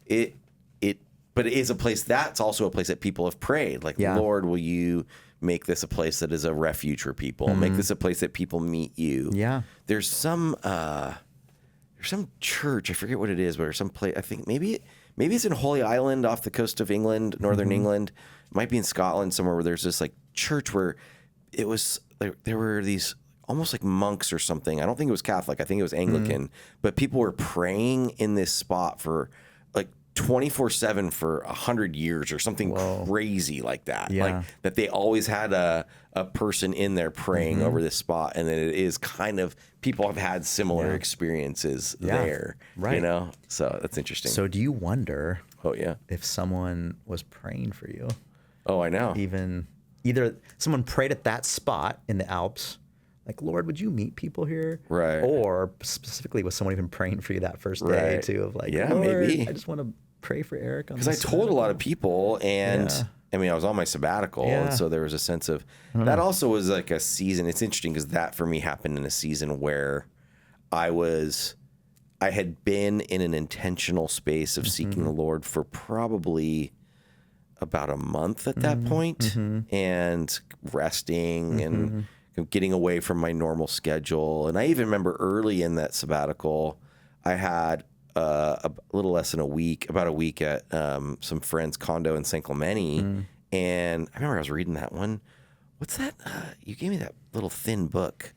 Speaker 2: it is a place that's also a place that people have prayed. Like, Lord, will you make this a place that is a refuge for people? Make this a place that people meet you. Yeah. There's some church, I forget what it is, but there's some place, I think maybe it's in Holy Island off the coast of England, northern England. It might be in Scotland somewhere where there's this like church where it was, there were these almost like monks or something. I don't think it was Catholic. I think it was Anglican. But people were praying in this spot for like 24/7 for 100 years or something crazy like that. Like that they always had a person in there praying over this spot, and that it is kind of people have had similar experiences there. Right. So that's interesting.
Speaker 3: So do you wonder?
Speaker 2: Oh yeah.
Speaker 3: If someone was praying for you?
Speaker 2: Oh, I know.
Speaker 3: Either someone prayed at that spot in the Alps, like, Lord, would you meet people here? Right. Or specifically was someone even praying for you that first day too of like, Lord, maybe. I just want to pray for Eric.
Speaker 2: Because I told a lot of people and I mean, I was on my sabbatical. And so there was a sense of, that also was like a season. It's interesting because that for me happened in a season where I had been in an intentional space of seeking the Lord for probably about a month at that point, and resting and getting away from my normal schedule. And I even remember early in that sabbatical, I had a little less than about a week at some friend's condo in San Clemente. And I remember I was reading that one. What's that? You gave me that little thin book.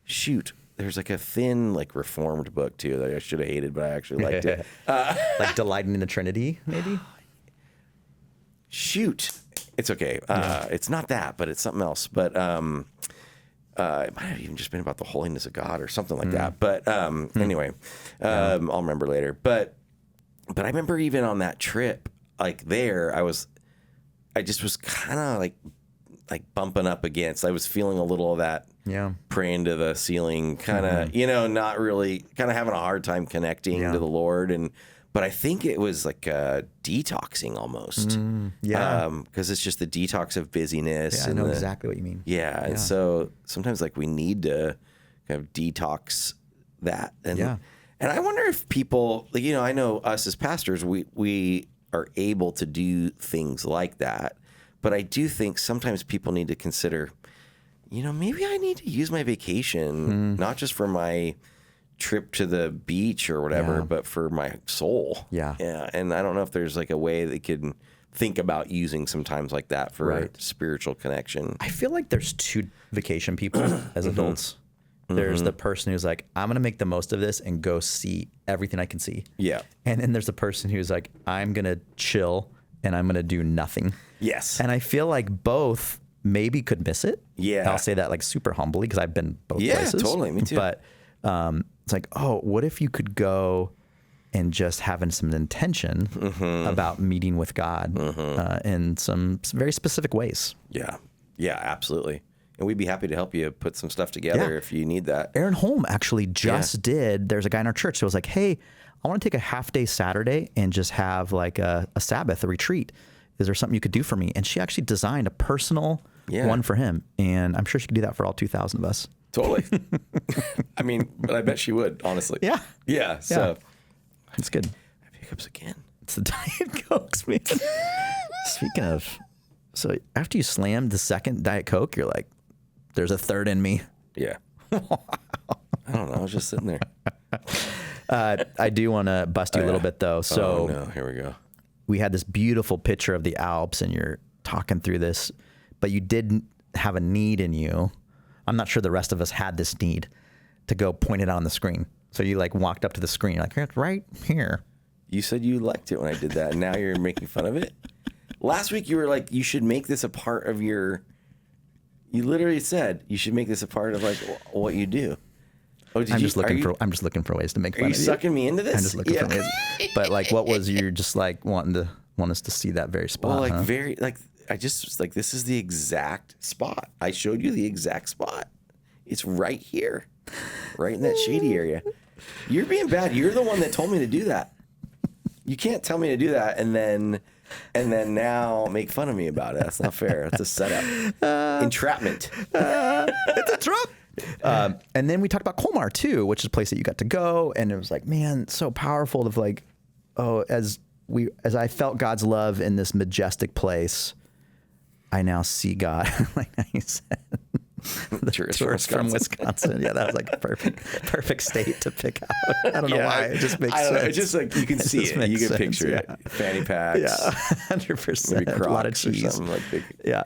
Speaker 2: Shoot. There's like a thin, like Reformed book too that I should have hated, but I actually liked it.
Speaker 3: Like Delighting in the Trinity, maybe?
Speaker 2: Shoot. It's okay. It's not that, but it's something else. But it might have even just been about the holiness of God or something like that. But anyway, I'll remember later. But I remember even on that trip, like there, I just was kind of like bumping up against. I was feeling a little of that. Yeah. Praying to the ceiling, kind of, not really, kind of having a hard time connecting to the Lord. but I think it was like detoxing almost. Because it's just the detox of busyness.
Speaker 3: Yeah, I know exactly what you mean.
Speaker 2: Yeah, and so sometimes like we need to kind of detox that. And I wonder if people, like, I know us as pastors, we are able to do things like that. But I do think sometimes people need to consider, maybe I need to use my vacation, not just for my trip to the beach or whatever, but for my soul. Yeah. And I don't know if there's like a way they can think about using some times like that for spiritual connection.
Speaker 3: I feel like there's two vacation people as adults. There's the person who's like, I'm going to make the most of this and go see everything I can see. Yeah. And then there's the person who's like, I'm going to chill and I'm going to do nothing. Yes. And I feel like both maybe could miss it. Yeah. I'll say that like super humbly because I've been both places. Yeah, totally. Me too. But it's like, oh, what if you could go and just having some intention about meeting with God in some very specific ways. Yeah. Yeah, absolutely. And we'd be happy to help you put some stuff together if you need that. Aaron Holm actually just did. There's a guy in our church that was like, hey, I want to take a half day Saturday and just have like a Sabbath, a retreat. Is there something you could do for me? And she actually designed a personal one for him. And I'm sure she could do that for all 2,000 of us. Totally. I mean, but I bet she would, honestly. Yeah. Yeah. So that's good. I have hiccups again. It's the Diet Cokes, man. Speaking of, so after you slammed the second Diet Coke, you're like, there's a third in me. Yeah. I don't know. I was just sitting there. I do want to bust you a little bit, though. So no, here we go. We had this beautiful picture of the Alps, and you're talking through this, but you didn't have a need in you. I'm not sure the rest of us had this need to go point it out on the screen. So you like walked up to the screen, you're like, right here. You said you liked it when I did that, and now you're making fun of it? Last week you were like, you should make this a part of your... You literally said you should make this a part of like what you do. Oh, I'm just looking for ways to make fun of you. Are you sucking me into this? I'm just looking for ways. But like, what was you just like want us to see that very spot? Well, like I just was like, this is the exact spot. I showed you the exact spot. It's right here, right in that shady area. You're being bad. You're the one that told me to do that. You can't tell me to do that and then now make fun of me about it. That's not fair. That's a setup. Entrapment. It's a trap. And then we talked about Colmar too, which is a place that you got to go. And it was like, man, so powerful of like, as I felt God's love in this majestic place, I now see God. Like you said. The tourist from Wisconsin. Yeah, that was like a perfect state to pick out. I don't know why. It just makes sense. It's just like you can see it. You can picture it. Fanny packs. Yeah, 100%. A lot of cheese. Like yeah.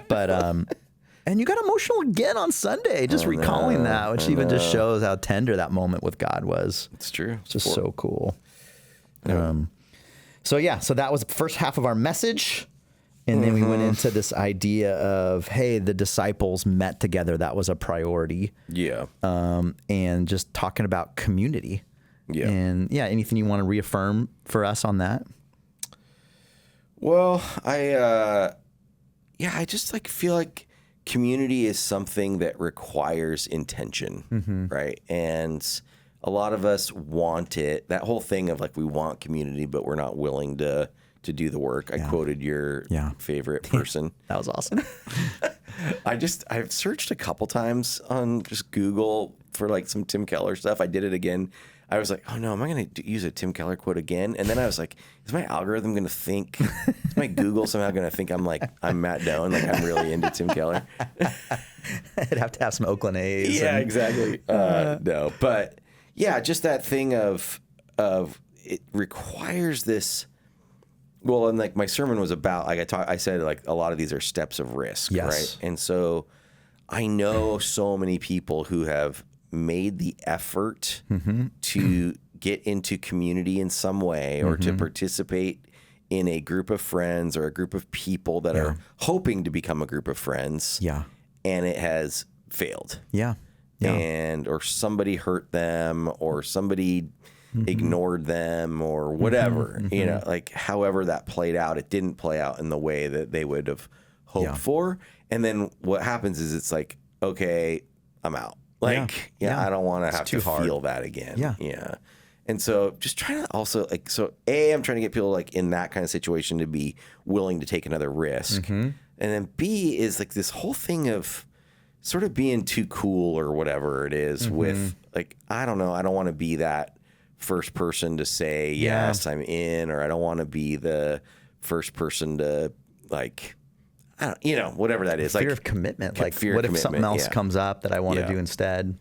Speaker 3: But and you got emotional again on Sunday, just recalling that, which even just shows how tender that moment with God was. It's true. It's just so cool. Yeah. So that was the first half of our message. And then we went into this idea of, hey, the disciples met together. That was a priority. Yeah. And just talking about community. Yeah. And anything you want to reaffirm for us on that? Well, I just like feel like community is something that requires intention, right? And a lot of us want it. That whole thing of like we want community, but we're not willing to do the work. I quoted your favorite person. That was awesome. I've searched a couple times on just Google for like some Tim Keller stuff. I did it again. I was like, oh no, am I going to use a Tim Keller quote again? And then I was like, is my algorithm going to think, is my Google somehow going to think I'm Matt Doan, like I'm really into Tim Keller? I'd have to have some Oakland A's. Yeah, exactly. No, but yeah, just that thing of it requires this. Well, and like my sermon was about, like I said, like a lot of these are steps of risk, right? And so I know so many people who have made the effort to get into community in some way or to participate in a group of friends or a group of people that are hoping to become a group of friends. Yeah. And it has failed. Yeah. And or somebody hurt them or somebody ignored them or whatever, you know, like however that played out, it didn't play out in the way that they would have hoped for. And then what happens is it's like, okay, I'm out. Like, I don't want to have to feel that again. Yeah.
Speaker 2: And so just trying to also like, so I'm trying to get people like in that kind of situation to be willing to take another risk. And then B is like this whole thing of sort of being too cool or whatever it is with like, I don't know. I don't want to be that first person to say, yes, I'm in, or I don't want to be the first person to like, I don't, you know, whatever that is.
Speaker 3: Fear
Speaker 2: like
Speaker 3: of commitment. Like
Speaker 2: fear
Speaker 3: what
Speaker 2: of
Speaker 3: if something else comes up that I want to do instead?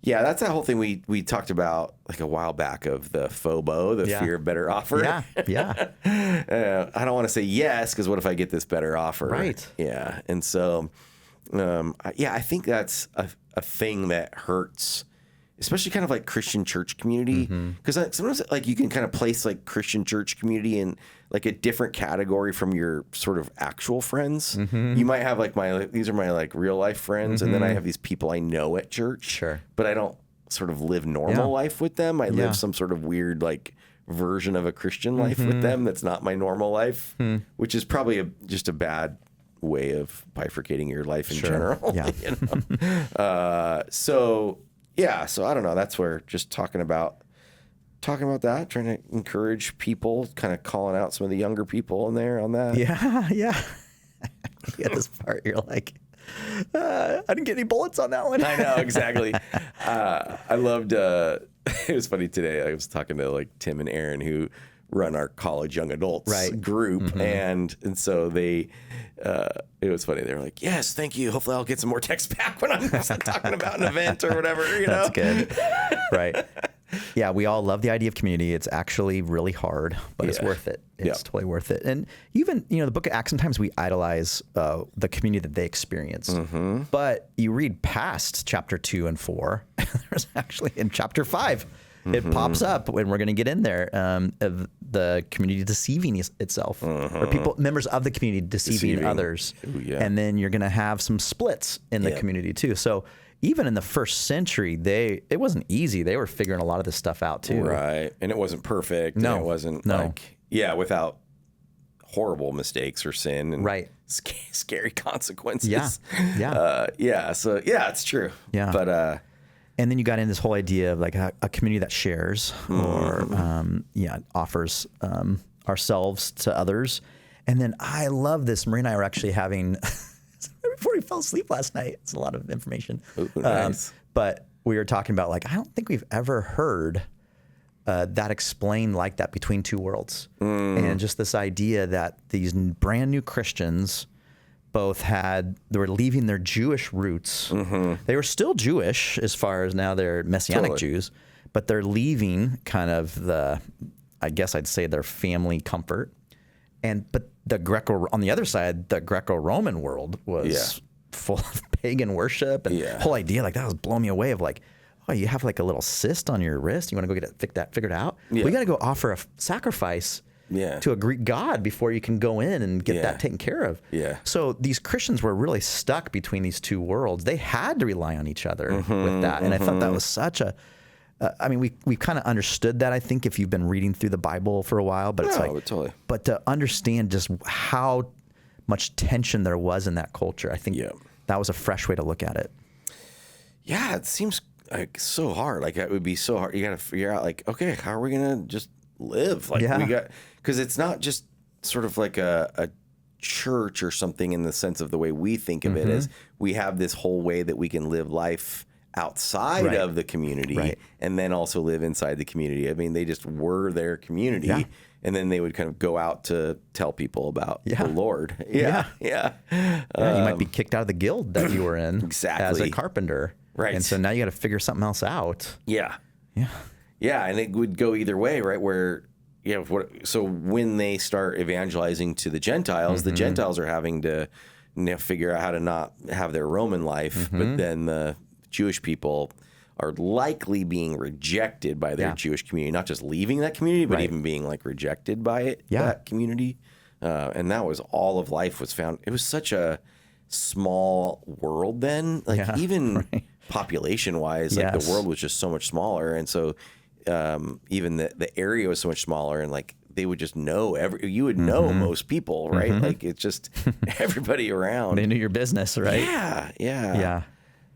Speaker 2: Yeah, that's that whole thing we talked about like a while back of the FOBO, the fear of better offer.
Speaker 3: Yeah.
Speaker 2: I don't want to say yes because what if I get this better offer?
Speaker 3: Right.
Speaker 2: Yeah. And so, I think that's a thing that hurts, especially kind of like Christian church community. Because sometimes like you can kind of place like Christian church community in like a different category from your sort of actual friends. You might have like these are my like real life friends. And then I have these people I know at church.
Speaker 3: Sure.
Speaker 2: But I don't sort of live normal life with them. I live some sort of weird like version of a Christian life with them. That's not my normal life, which is probably just a bad way of bifurcating your life in general.
Speaker 3: Yeah.
Speaker 2: You know? So I don't know. That's where just talking about that, trying to encourage people, kind of calling out some of the younger people in there on that.
Speaker 3: Yeah. You get this part, you're like, I didn't get any bullets on that one.
Speaker 2: I know, exactly. I loved, it was funny today. I was talking to like Tim and Aaron who run our college young adults group. And so they, it was funny. They were like, yes, thank you. Hopefully I'll get some more texts back when I'm talking about an event or whatever, you know?
Speaker 3: That's good. Right. Yeah, we all love the idea of community. It's actually really hard, but it's worth it. It's totally worth it. And even, the book of Acts, sometimes we idolize the community that they experience. But you read past chapter 2 and 4, there's actually in chapter 5, it pops up, and we're going to get in there, of the community deceiving itself, or members of the community deceiving others.
Speaker 2: Ooh, yeah.
Speaker 3: And then you're going to have some splits in the community too. So even in the first century, it wasn't easy. They were figuring a lot of this stuff out too.
Speaker 2: Right. And it wasn't perfect.
Speaker 3: No.
Speaker 2: And it wasn't without horrible mistakes or sin and scary consequences.
Speaker 3: Yeah.
Speaker 2: So it's true.
Speaker 3: Yeah.
Speaker 2: But,
Speaker 3: and then you got in this whole idea of like a community that shares or offers ourselves to others. And then I love this. Marie and I were actually having before we fell asleep last night. It's a lot of information.
Speaker 2: Ooh, nice.
Speaker 3: But we were talking about like I don't think we've ever heard that explained like that between two worlds, and just this idea that these brand new Christians both they were leaving their Jewish roots. They were still Jewish as far as now they're Messianic Jews, but they're leaving kind of I guess I'd say their family comfort. But on the other side, the Greco-Roman world was full of pagan worship and the whole idea, like that was blowing me away of like, oh, you have like a little cyst on your wrist. You want to go get it figured out? Yeah. We got to go offer a sacrifice to a Greek god before you can go in and get that taken care of. Yeah. So these Christians were really stuck between these two worlds. They had to rely on each other with that. And I thought that was such a, we've kind of understood that, I think, if you've been reading through the Bible for a while, but but to understand just how much tension there was in that culture, I think that was a fresh way to look at it.
Speaker 2: Yeah. It seems like so hard. Like it would be so hard. You got to figure out like, okay, how are we going to just live? Like because it's not just sort of like a church or something in the sense of the way we think of it as we have this whole way that we can live life outside of the community and then also live inside the community. I mean, they just were their community and then they would kind of go out to tell people about the Lord. You
Speaker 3: might be kicked out of the guild that you were in as a carpenter.
Speaker 2: Right.
Speaker 3: And so now you got to figure something else out.
Speaker 2: Yeah. And it would go either way, right? Where, so when they start evangelizing to the Gentiles, the Gentiles are having to figure out how to not have their Roman life, but then the Jewish people are likely being rejected by their Jewish community, not just leaving that community, but even being like rejected by it, that community. And that was all of life was found. It was such a small world then, like even population wise, like the world was just so much smaller. And so even the area was so much smaller, and like they would just know you would know most people, right? Like it's just everybody around.
Speaker 3: They knew your business, right?
Speaker 2: Yeah.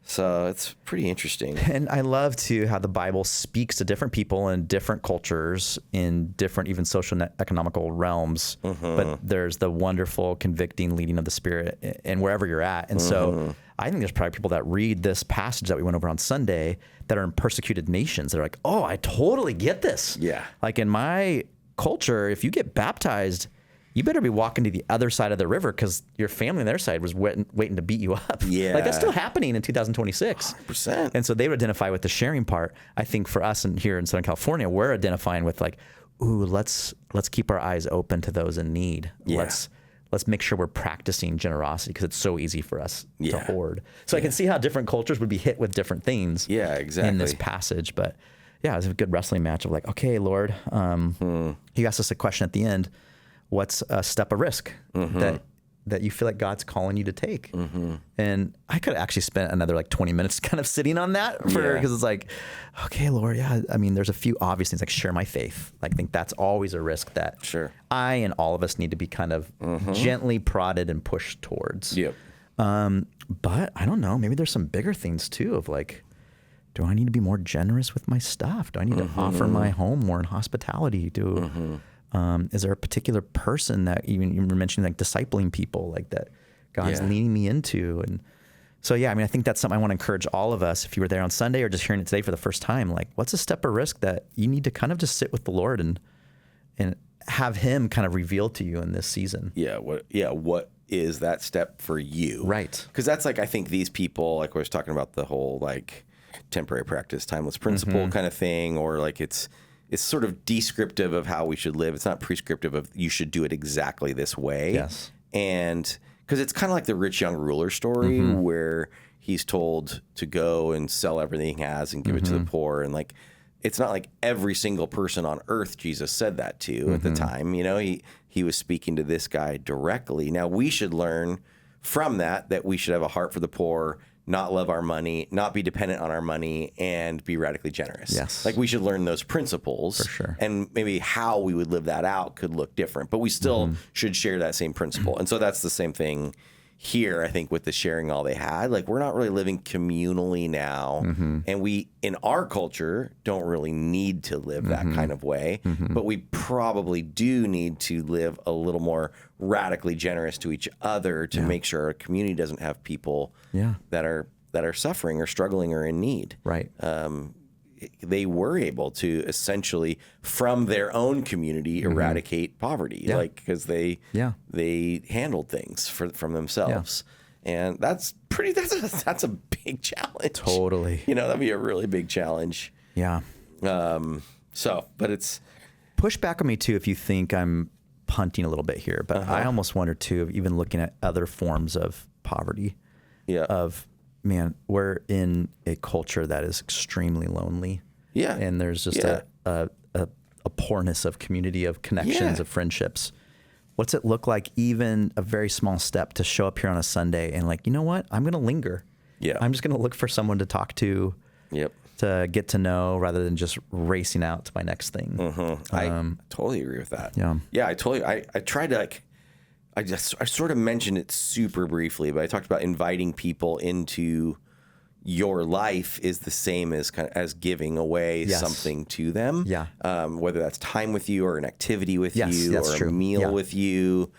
Speaker 2: So it's pretty interesting.
Speaker 3: And I love too how the Bible speaks to different people in different cultures, in different even social and economical realms. But there's the wonderful convicting leading of the Spirit and wherever you're at. And so I think there's probably people that read this passage that we went over on Sunday that are in persecuted nations. They're like, oh, I totally get this.
Speaker 2: Yeah.
Speaker 3: Like in my culture, if you get baptized, you better be walking to the other side of the river because your family on their side was waiting to beat you up.
Speaker 2: Yeah.
Speaker 3: Like that's still happening in 2026.
Speaker 2: 100%.
Speaker 3: And so they would identify with the sharing part. I think for us here in Southern California, we're identifying with like, ooh, let's keep our eyes open to those in need.
Speaker 2: Yeah.
Speaker 3: Let's make sure we're practicing generosity because it's so easy for us to hoard. So I can see how different cultures would be hit with different things in this passage. But yeah, it was a good wrestling match of like, okay, Lord, he asked us a question at the end. What's a step of risk that you feel like God's calling you to take? And I could have actually spent another like 20 minutes kind of sitting on that because it's like, okay, Lord, I mean, there's a few obvious things like share my faith. Like, I think that's always a risk that I and all of us need to be kind of gently prodded and pushed towards. But I don't know, maybe there's some bigger things too of like, do I need to be more generous with my stuff? Do I need to offer my home more in hospitality? Is there a particular person that even you were mentioning, like discipling people, like that God's leading me into? And so, I mean, I think that's something I want to encourage all of us. If you were there on Sunday or just hearing it today for the first time, like what's a step of risk that you need to kind of just sit with the Lord and have Him kind of reveal to you in this season?
Speaker 2: What is that step for you?
Speaker 3: Right.
Speaker 2: Because that's like, I think these people, like I was talking about the whole like temporary practice, timeless principle kind of thing, or like it's sort of descriptive of how we should live. It's not prescriptive of you should do it exactly this way.
Speaker 3: Yes.
Speaker 2: And because it's kind of like the rich young ruler story where he's told to go and sell everything he has and give it to the poor. And like, it's not like every single person on earth Jesus said that to at the time. You know, he was speaking to this guy directly. Now we should learn from that we should have a heart for the poor, not love our money, not be dependent on our money, and be radically generous.
Speaker 3: Yes.
Speaker 2: Like we should learn those principles.
Speaker 3: For sure.
Speaker 2: And maybe how we would live that out could look different, but we still should share that same principle. And so that's the same thing here, I think, with the sharing all they had. Like we're not really living communally now. And we, in our culture, don't really need to live that kind of way, but we probably do need to live a little more radically generous to each other to make sure our community doesn't have people that are suffering or struggling or in need.
Speaker 3: Right.
Speaker 2: They were able to essentially, from their own community, eradicate poverty, like because they handled things from themselves, and that's a big challenge.
Speaker 3: Totally.
Speaker 2: You know, that'd be a really big challenge.
Speaker 3: Yeah.
Speaker 2: But it's
Speaker 3: push back on me too if you think I'm punting a little bit here, but I almost wonder too of even looking at other forms of poverty. Man, we're in a culture that is extremely lonely. Yeah. And there's just a poorness of community, of connections, of friendships. What's it look like, even a very small step, to show up here on a Sunday and like, you know what? I'm going to linger. Yeah. I'm just going to look for someone to talk to, to get to know, rather than just racing out to my next thing.
Speaker 2: I totally agree with that.
Speaker 3: Yeah.
Speaker 2: I tried to like, I sort of mentioned it super briefly, but I talked about inviting people into your life is the same as giving away something to them. Yeah. Whether that's time with you or an activity with you or a meal with you,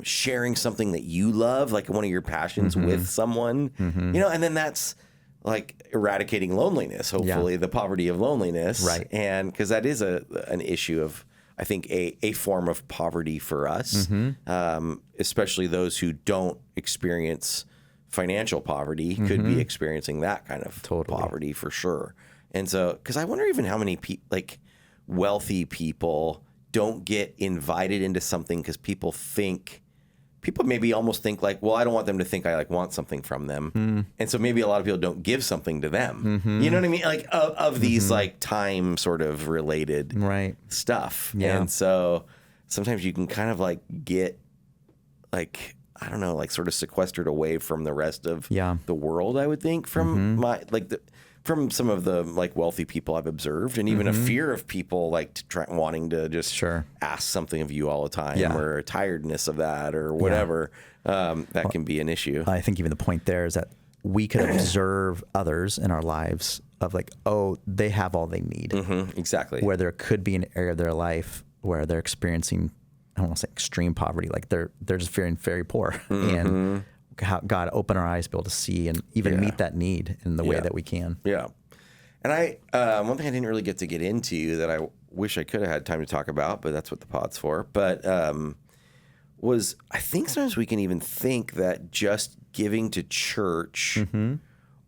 Speaker 2: sharing something that you love, like one of your passions with someone, you know, and then that's like eradicating loneliness, hopefully the poverty of loneliness. Right. And because that is an issue of, I think, a form of poverty for us, especially those who don't experience financial poverty could be experiencing that kind of poverty for sure. And so, because I wonder even how many wealthy people don't get invited into something because people maybe almost think like, well, I don't want them to think I like want something from them. And so maybe a lot of people don't give something to them. You know what I mean? Like of these like time sort of related stuff. Yeah. And so sometimes you can kind of like get like, I don't know, like sort of sequestered away from the rest of the world, I would think, from from some of the like wealthy people I've observed, and even a fear of people like wanting to just ask something of you all the time, or a tiredness of that, or whatever. That can be an issue.
Speaker 3: I think even the point there is that we could observe others in our lives of like, oh, they have all they need.
Speaker 2: Exactly.
Speaker 3: Where there could be an area of their life where they're experiencing, I don't want to say extreme poverty, like they're just feeling very poor. And how God open our eyes to be able to see and even meet that need in the way that we can.
Speaker 2: Yeah. And one thing I didn't really get into that I wish I could have had time to talk about, but that's what the pod's for. But was I think sometimes we can even think that just giving to church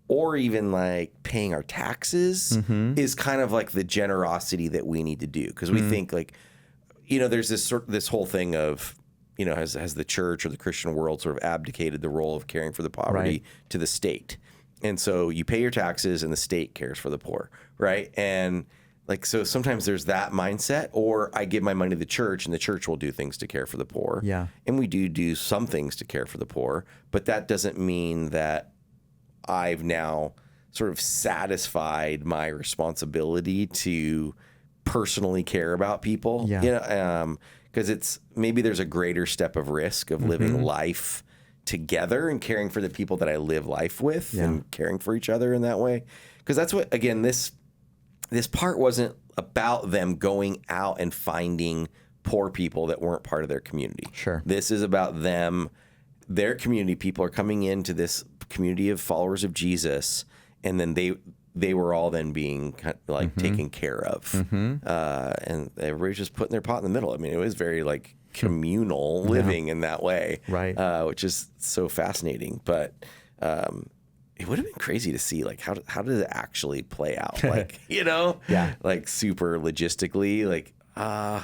Speaker 2: or even like paying our taxes is kind of like the generosity that we need to do. Because we think like, there's this whole thing of, has the church or the Christian world sort of abdicated the role of caring for the poverty to the state. And so you pay your taxes and the state cares for the poor, right? And like, so sometimes there's that mindset, or I give my money to the church and the church will do things to care for the poor.
Speaker 3: Yeah.
Speaker 2: And we do some things to care for the poor, but that doesn't mean that I've now sort of satisfied my responsibility to personally care about people.
Speaker 3: Yeah.
Speaker 2: Because maybe there's a greater step of risk of living life together and caring for the people that I live life with and caring for each other in that way. Because that's what, again, this part wasn't about them going out and finding poor people that weren't part of their community.
Speaker 3: Sure.
Speaker 2: This is about them, their community. People are coming into this community of followers of Jesus, and then they were all then being kind of like taken care of. And everybody's just putting their pot in the middle. I mean, it was very like communal living in that way,
Speaker 3: right?
Speaker 2: Which is so fascinating. But it would have been crazy to see like how did it actually play out, like like super logistically, like I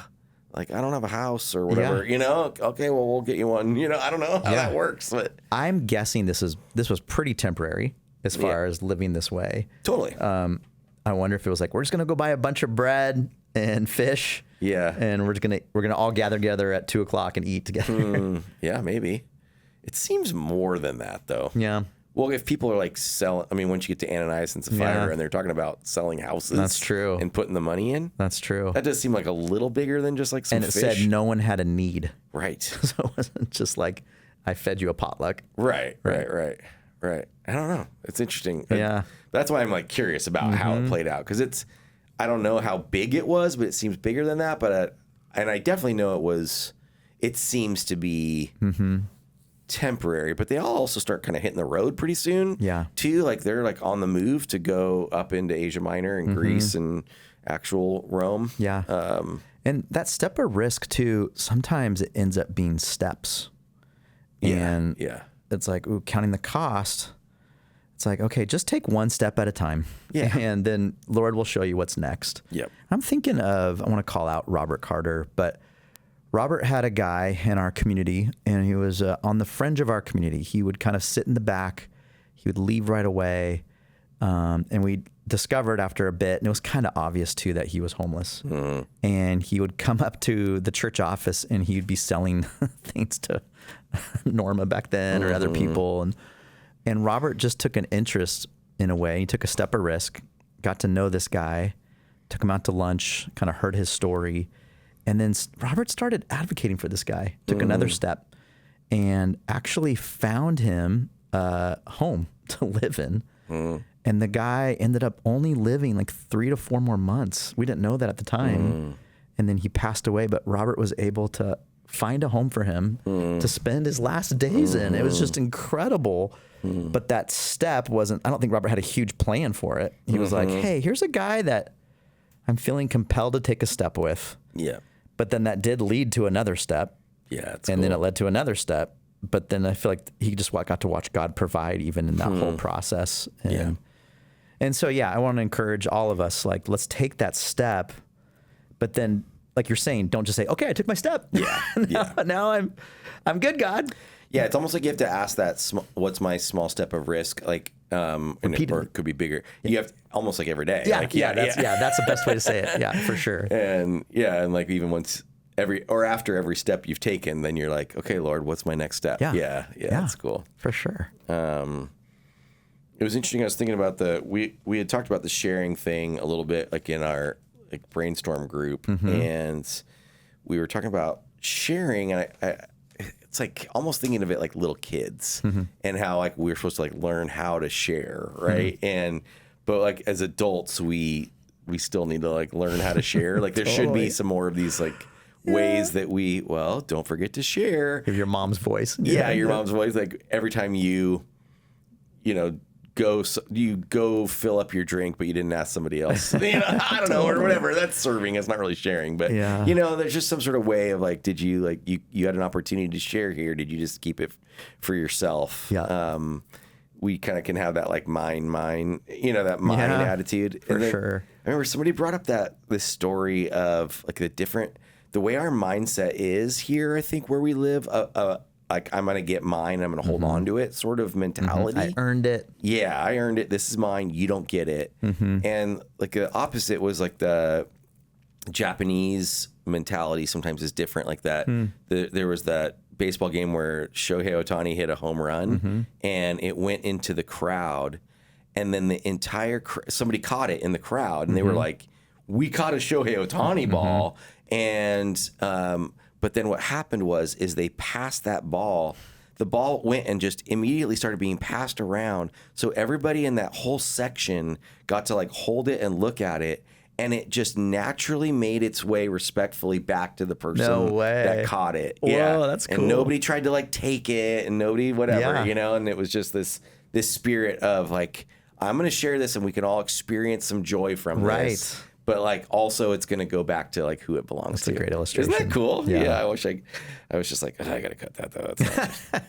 Speaker 2: don't have a house or whatever, okay, well we'll get you one, I don't know how that works, but
Speaker 3: I'm guessing this was pretty temporary as far as living this way.
Speaker 2: Totally.
Speaker 3: I wonder if it was like, we're just gonna go buy a bunch of bread and fish.
Speaker 2: Yeah.
Speaker 3: And we're gonna all gather together at 2:00 and eat together.
Speaker 2: Yeah, maybe. It seems more than that though.
Speaker 3: Yeah.
Speaker 2: Well, if people are like selling, I mean, once you get to Ananias and Sapphira and they're talking about selling houses.
Speaker 3: That's true.
Speaker 2: And putting the money in.
Speaker 3: That's true.
Speaker 2: That does seem like a little bigger than just like some fish.
Speaker 3: And it said no one had a need.
Speaker 2: Right.
Speaker 3: So it wasn't just like, I fed you a potluck.
Speaker 2: Right. I don't know. It's interesting.
Speaker 3: Yeah.
Speaker 2: That's why I'm like curious about how it played out. Because I don't know how big it was, but it seems bigger than that. But, and I definitely know it seems to be temporary, but they all also start kind of hitting the road pretty soon.
Speaker 3: Yeah.
Speaker 2: Too. Like they're like on the move to go up into Asia Minor and Greece and actual Rome.
Speaker 3: Yeah. And that step of risk too, sometimes it ends up being steps. And it's like, counting the cost. It's like, okay, just take one step at a time.
Speaker 2: Yeah.
Speaker 3: And then Lord will show you what's next.
Speaker 2: Yep.
Speaker 3: I'm thinking of, I want to call out Robert Carter, but Robert had a guy in our community, and he was on the fringe of our community. He would kind of sit in the back. He would leave right away. And we discovered after a bit, and it was kind of obvious too, that he was homeless. And he would come up to the church office and he'd be selling things to Norma back then or other people. And Robert just took an interest in a way. He took a step of risk, got to know this guy, took him out to lunch, kind of heard his story. And then Robert started advocating for this guy, took another step, and actually found him a home to live in. And the guy ended up only living like 3 to 4 more months. We didn't know that at the time. And then he passed away, but Robert was able to find a home for him to spend his last days in. It was just incredible. But that step wasn't, I don't think Robert had a huge plan for it. He was like, hey, here's a guy that I'm feeling compelled to take a step with.
Speaker 2: Yeah.
Speaker 3: But then that did lead to another step.
Speaker 2: Yeah.
Speaker 3: And then it led to another step. But then I feel like he just got to watch God provide even in that whole process. And so, I want to encourage all of us, like, let's take that step. But then, like you're saying, don't just say, okay, I took my step. Now I'm good, God.
Speaker 2: Yeah, it's almost like you have to ask that, what's my small step of risk? Like, or it could be bigger. You have almost like every day.
Speaker 3: That's the best way to say it. Yeah, for sure.
Speaker 2: And like even once after every step you've taken, then you're like, okay, Lord, what's my next step? Yeah, that's cool.
Speaker 3: For sure.
Speaker 2: It was interesting. I was thinking about we had talked about the sharing thing a little bit, like in our like brainstorm group, and we were talking about sharing, and it's like almost thinking of it like little kids and how like we're supposed to like learn how to share, right? But like as adults, we still need to like learn how to share. Like there should be some more of these like ways that don't forget to share.
Speaker 3: Give your mom's voice.
Speaker 2: Yeah, your mom's voice. Like every time you go fill up your drink, but you didn't ask somebody else. I don't know, or whatever. That's serving. It's not really sharing, but there's just some sort of way of like, did you like you had an opportunity to share here? Did you just keep it for yourself?
Speaker 3: Yeah.
Speaker 2: We kind of can have that like mine, that mine attitude.
Speaker 3: For sure.
Speaker 2: I remember somebody brought up this story of like the way our mindset is here. I think where we live, like I'm going to get mine, I'm going to hold on to it sort of mentality.
Speaker 3: I earned it.
Speaker 2: Yeah, I earned it. This is mine. You don't get it. And like the opposite was like the Japanese mentality sometimes is different like that. There was that baseball game where Shohei Ohtani hit a home run and it went into the crowd, and then the entire somebody caught it in the crowd and they were like, we caught a Shohei Ohtani ball. And but then what happened is they passed that ball. The ball went and just immediately started being passed around. So everybody in that whole section got to like hold it and look at it. And it just naturally made its way respectfully back to the person that caught it.
Speaker 3: Whoa, that's cool.
Speaker 2: And nobody tried to like take it and nobody whatever, and it was just this spirit of like, I'm going to share this and we can all experience some joy from this. But like also it's going to go back to like who it belongs to.
Speaker 3: That's a great illustration.
Speaker 2: Isn't that cool? Yeah. I wish I was just like, I got to cut that though. That's not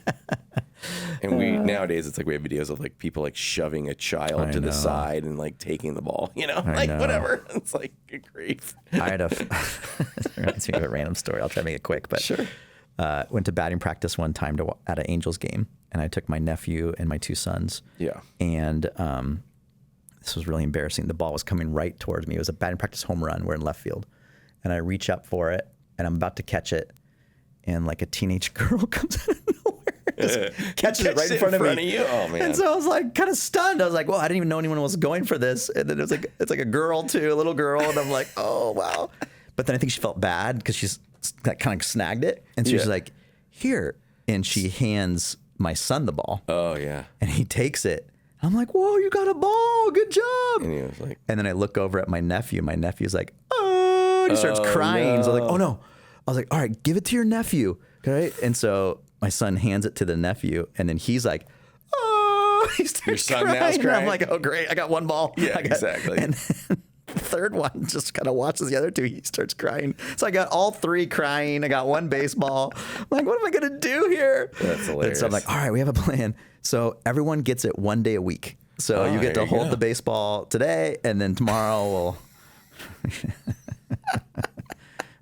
Speaker 2: and nowadays it's like we have videos of like people like shoving a child to the side and like taking the ball, whatever. It's like good grief.
Speaker 3: I had it's a random story. I'll try to make it quick, but
Speaker 2: sure.
Speaker 3: Went to batting practice one time at an Angels game, and I took my nephew and my two sons.
Speaker 2: Yeah.
Speaker 3: And this was really embarrassing. The ball was coming right towards me. It was a batting practice home run. We're in left field. And I reach up for it, and I'm about to catch it. And like a teenage girl comes out of nowhere, just catches it right in front of me.
Speaker 2: You? Oh, man.
Speaker 3: And so I was like kind of stunned. I was like, well, I didn't even know anyone was going for this. And then it's like a girl too, a little girl. And I'm like, oh, wow. But then I think she felt bad because she's kind of snagged it. And so she's like, here. And she hands my son the ball.
Speaker 2: Oh, yeah.
Speaker 3: And he takes it. I'm like, whoa, you got a ball. Good job.
Speaker 2: And he was like,
Speaker 3: and then I look over at my nephew. My nephew's like, oh, and he starts crying. No. So I was like, oh no. I was like, all right, give it to your nephew. Okay. And so my son hands it to the nephew, and then he's like, oh, he starts
Speaker 2: your son
Speaker 3: crying.
Speaker 2: Now's crying.
Speaker 3: And I'm like, oh great, I got one ball.
Speaker 2: Yeah, exactly.
Speaker 3: And then the third one just kind of watches the other two. He starts crying. So I got all three crying. I got one baseball. I'm like, what am I gonna do here?
Speaker 2: That's hilarious.
Speaker 3: And so I'm like, all right, we have a plan. So everyone gets it one day a week. So you get to hold the baseball today, and then tomorrow we'll.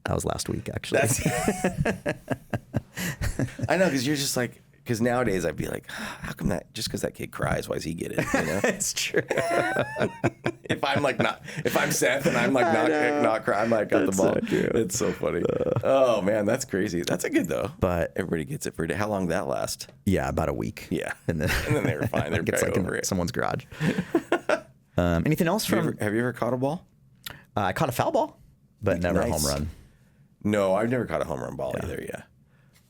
Speaker 3: That was last week, actually.
Speaker 2: I know, because you're just like, because nowadays I'd be like, how come that, just because that kid cries, why does he get it?
Speaker 3: It's true.
Speaker 2: If I'm Seth and I'm like not crying, I'm like, got the ball. So it's so funny. Oh man, that's crazy. That's a good though.
Speaker 3: But
Speaker 2: everybody gets it for a day. How long did that last?
Speaker 3: Yeah, about a week.
Speaker 2: Yeah.
Speaker 3: And then
Speaker 2: they were fine. They're
Speaker 3: like
Speaker 2: over it.
Speaker 3: Someone's garage. Anything else from?
Speaker 2: Have you ever caught a ball?
Speaker 3: I caught a foul ball, but never a home run.
Speaker 2: No, I've never caught a home run ball either. Yeah,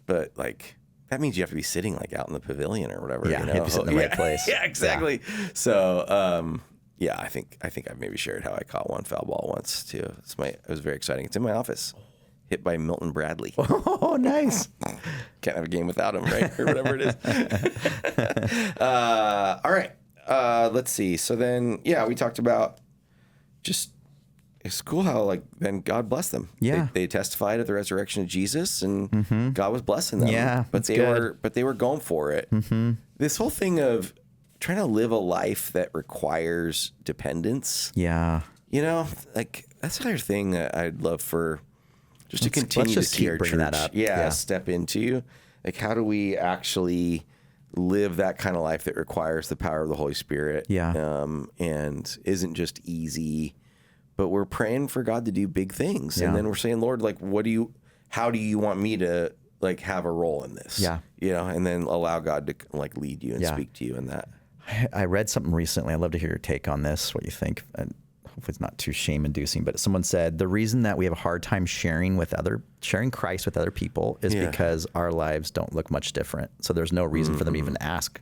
Speaker 2: but like that means you have to be sitting like out in the pavilion or whatever.
Speaker 3: Yeah, you have to sit in the right place.
Speaker 2: Yeah, exactly. Yeah. So, I think I've maybe shared how I caught one foul ball once too. It was very exciting. It's in my office. Hit by Milton Bradley.
Speaker 3: Oh, nice.
Speaker 2: Can't have a game without him, right? Or whatever it is. All right. Let's see. So then, we talked about just. It's cool how like then God blessed them.
Speaker 3: Yeah,
Speaker 2: they testified at the resurrection of Jesus, and God was blessing them.
Speaker 3: Yeah,
Speaker 2: but they were going for it. This whole thing of trying to live a life that requires dependence.
Speaker 3: Yeah,
Speaker 2: like that's another thing that I'd love for just to continue to see our church.
Speaker 3: That up.
Speaker 2: Yeah, step into like how do we actually live that kind of life that requires the power of the Holy Spirit?
Speaker 3: Yeah,
Speaker 2: and isn't just easy. But we're praying for God to do big things. And then we're saying, Lord, like, how do you want me to like have a role in this?
Speaker 3: Yeah.
Speaker 2: And then allow God to like lead you and speak to you in that.
Speaker 3: I read something recently. I'd love to hear your take on this, what you think. And hopefully it's not too shame-inducing, but someone said the reason that we have a hard time sharing Christ with other people is because our lives don't look much different. So there's no reason for them to even ask,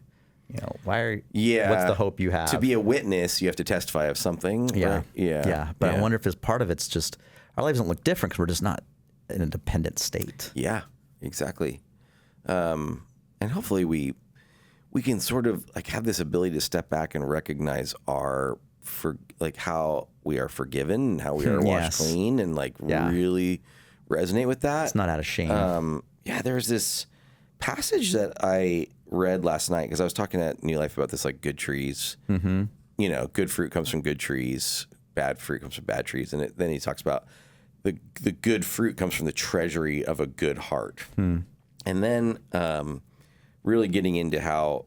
Speaker 3: what's the hope you have?
Speaker 2: To be a witness, you have to testify of something.
Speaker 3: Yeah.
Speaker 2: Right? Yeah.
Speaker 3: But I wonder if as part of it's just our lives don't look different because we're just not in a dependent state.
Speaker 2: Yeah, exactly. And hopefully we can sort of like have this ability to step back and recognize how we are forgiven and how we are washed clean and really resonate with that.
Speaker 3: It's not out of shame.
Speaker 2: There's this passage that I read last night because I was talking at New Life about this good trees. Mm-hmm. Good fruit comes from good trees, bad fruit comes from bad trees, and then he talks about the good fruit comes from the treasury of a good heart, and then really getting into how.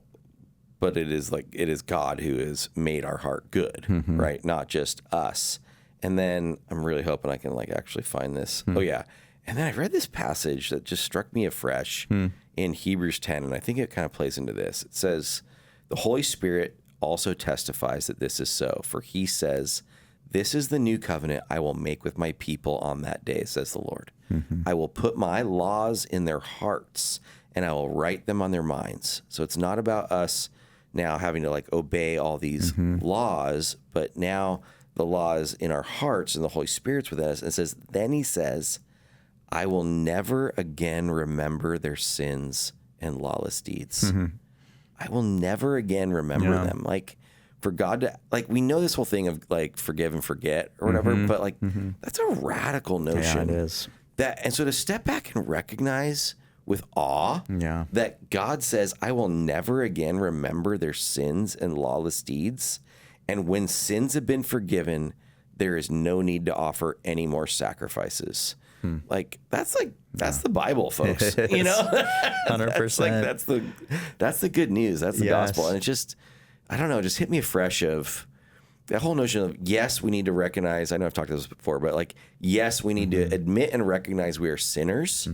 Speaker 2: But it is God who has made our heart good, right? Not just us. And then I'm really hoping I can actually find this. Oh yeah. And then I read this passage that just struck me afresh in Hebrews 10, and I think it kind of plays into this. It says, "The Holy Spirit also testifies that this is so, for he says, 'This is the new covenant I will make with my people on that day,' says the Lord. I will put my laws in their hearts, and I will write them on their minds." So it's not about us now having to obey all these laws, but now the laws in our hearts and the Holy Spirit's within us. And it says, then he says, "I will never again remember their sins and lawless deeds." I will never again remember them. For God to, we know this whole thing of forgive and forget or whatever, but that's a radical notion.
Speaker 3: Yeah, it is.
Speaker 2: And so to step back and recognize with awe that God says, "I will never again remember their sins and lawless deeds. And when sins have been forgiven, there is no need to offer any more sacrifices." That's the Bible, folks.
Speaker 3: 100%.
Speaker 2: That's the good news. That's the gospel. And it just, I don't know, just hit me afresh of that whole notion of, yes, we need to recognize, I know I've talked about this before, but yes, we need to admit and recognize we are sinners.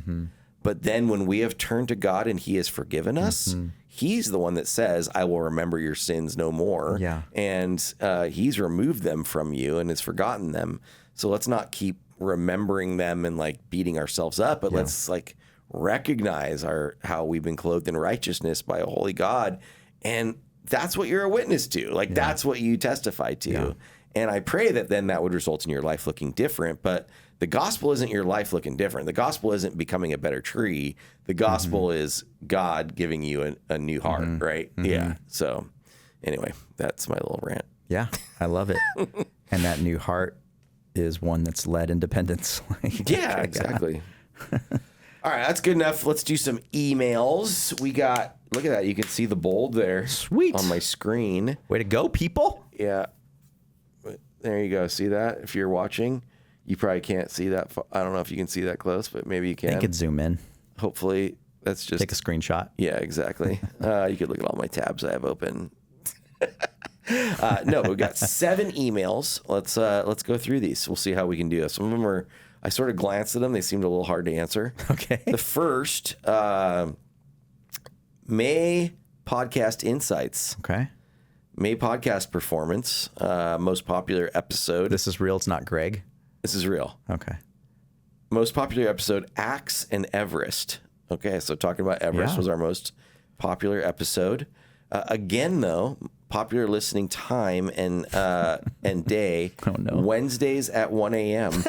Speaker 2: But then when we have turned to God and he has forgiven us, he's the one that says, "I will remember your sins no more."
Speaker 3: Yeah.
Speaker 2: And he's removed them from you and has forgotten them. So let's not keep remembering them and beating ourselves up, but let's recognize how we've been clothed in righteousness by a holy God. And that's what you're a witness to. That's what you testify to. Yeah. And I pray that then that would result in your life looking different. But the gospel isn't your life looking different. The gospel isn't becoming a better tree. The gospel is God giving you a new heart, right? Yeah. So anyway, that's my little rant.
Speaker 3: Yeah, I love it. And that new heart is one that's led in dependence.
Speaker 2: Yeah, exactly. All right, that's good enough. Let's do some emails. We got, look at that. You can see the bold there.
Speaker 3: Sweet.
Speaker 2: On my screen.
Speaker 3: Way to go, people.
Speaker 2: Yeah. There you go. See that? If you're watching, you probably can't see that. I don't know if you can see that close, but maybe you can.
Speaker 3: I could zoom in.
Speaker 2: Hopefully, that's just...
Speaker 3: Take a screenshot.
Speaker 2: Yeah, exactly. You could look at all my tabs I have open. No, we've got 7 emails. Let's go through these. We'll see how we can do this. Some of them are... I sort of glanced at them. They seemed a little hard to answer.
Speaker 3: Okay.
Speaker 2: The first, May podcast insights.
Speaker 3: Okay.
Speaker 2: May podcast performance. Most popular episode.
Speaker 3: This is real. It's not Greg.
Speaker 2: This is real.
Speaker 3: Okay.
Speaker 2: Most popular episode, Axe and Everest. Okay, so talking about Everest was our most popular episode. Again, though, popular listening time and day.
Speaker 3: Oh, no.
Speaker 2: Wednesdays at 1 a.m.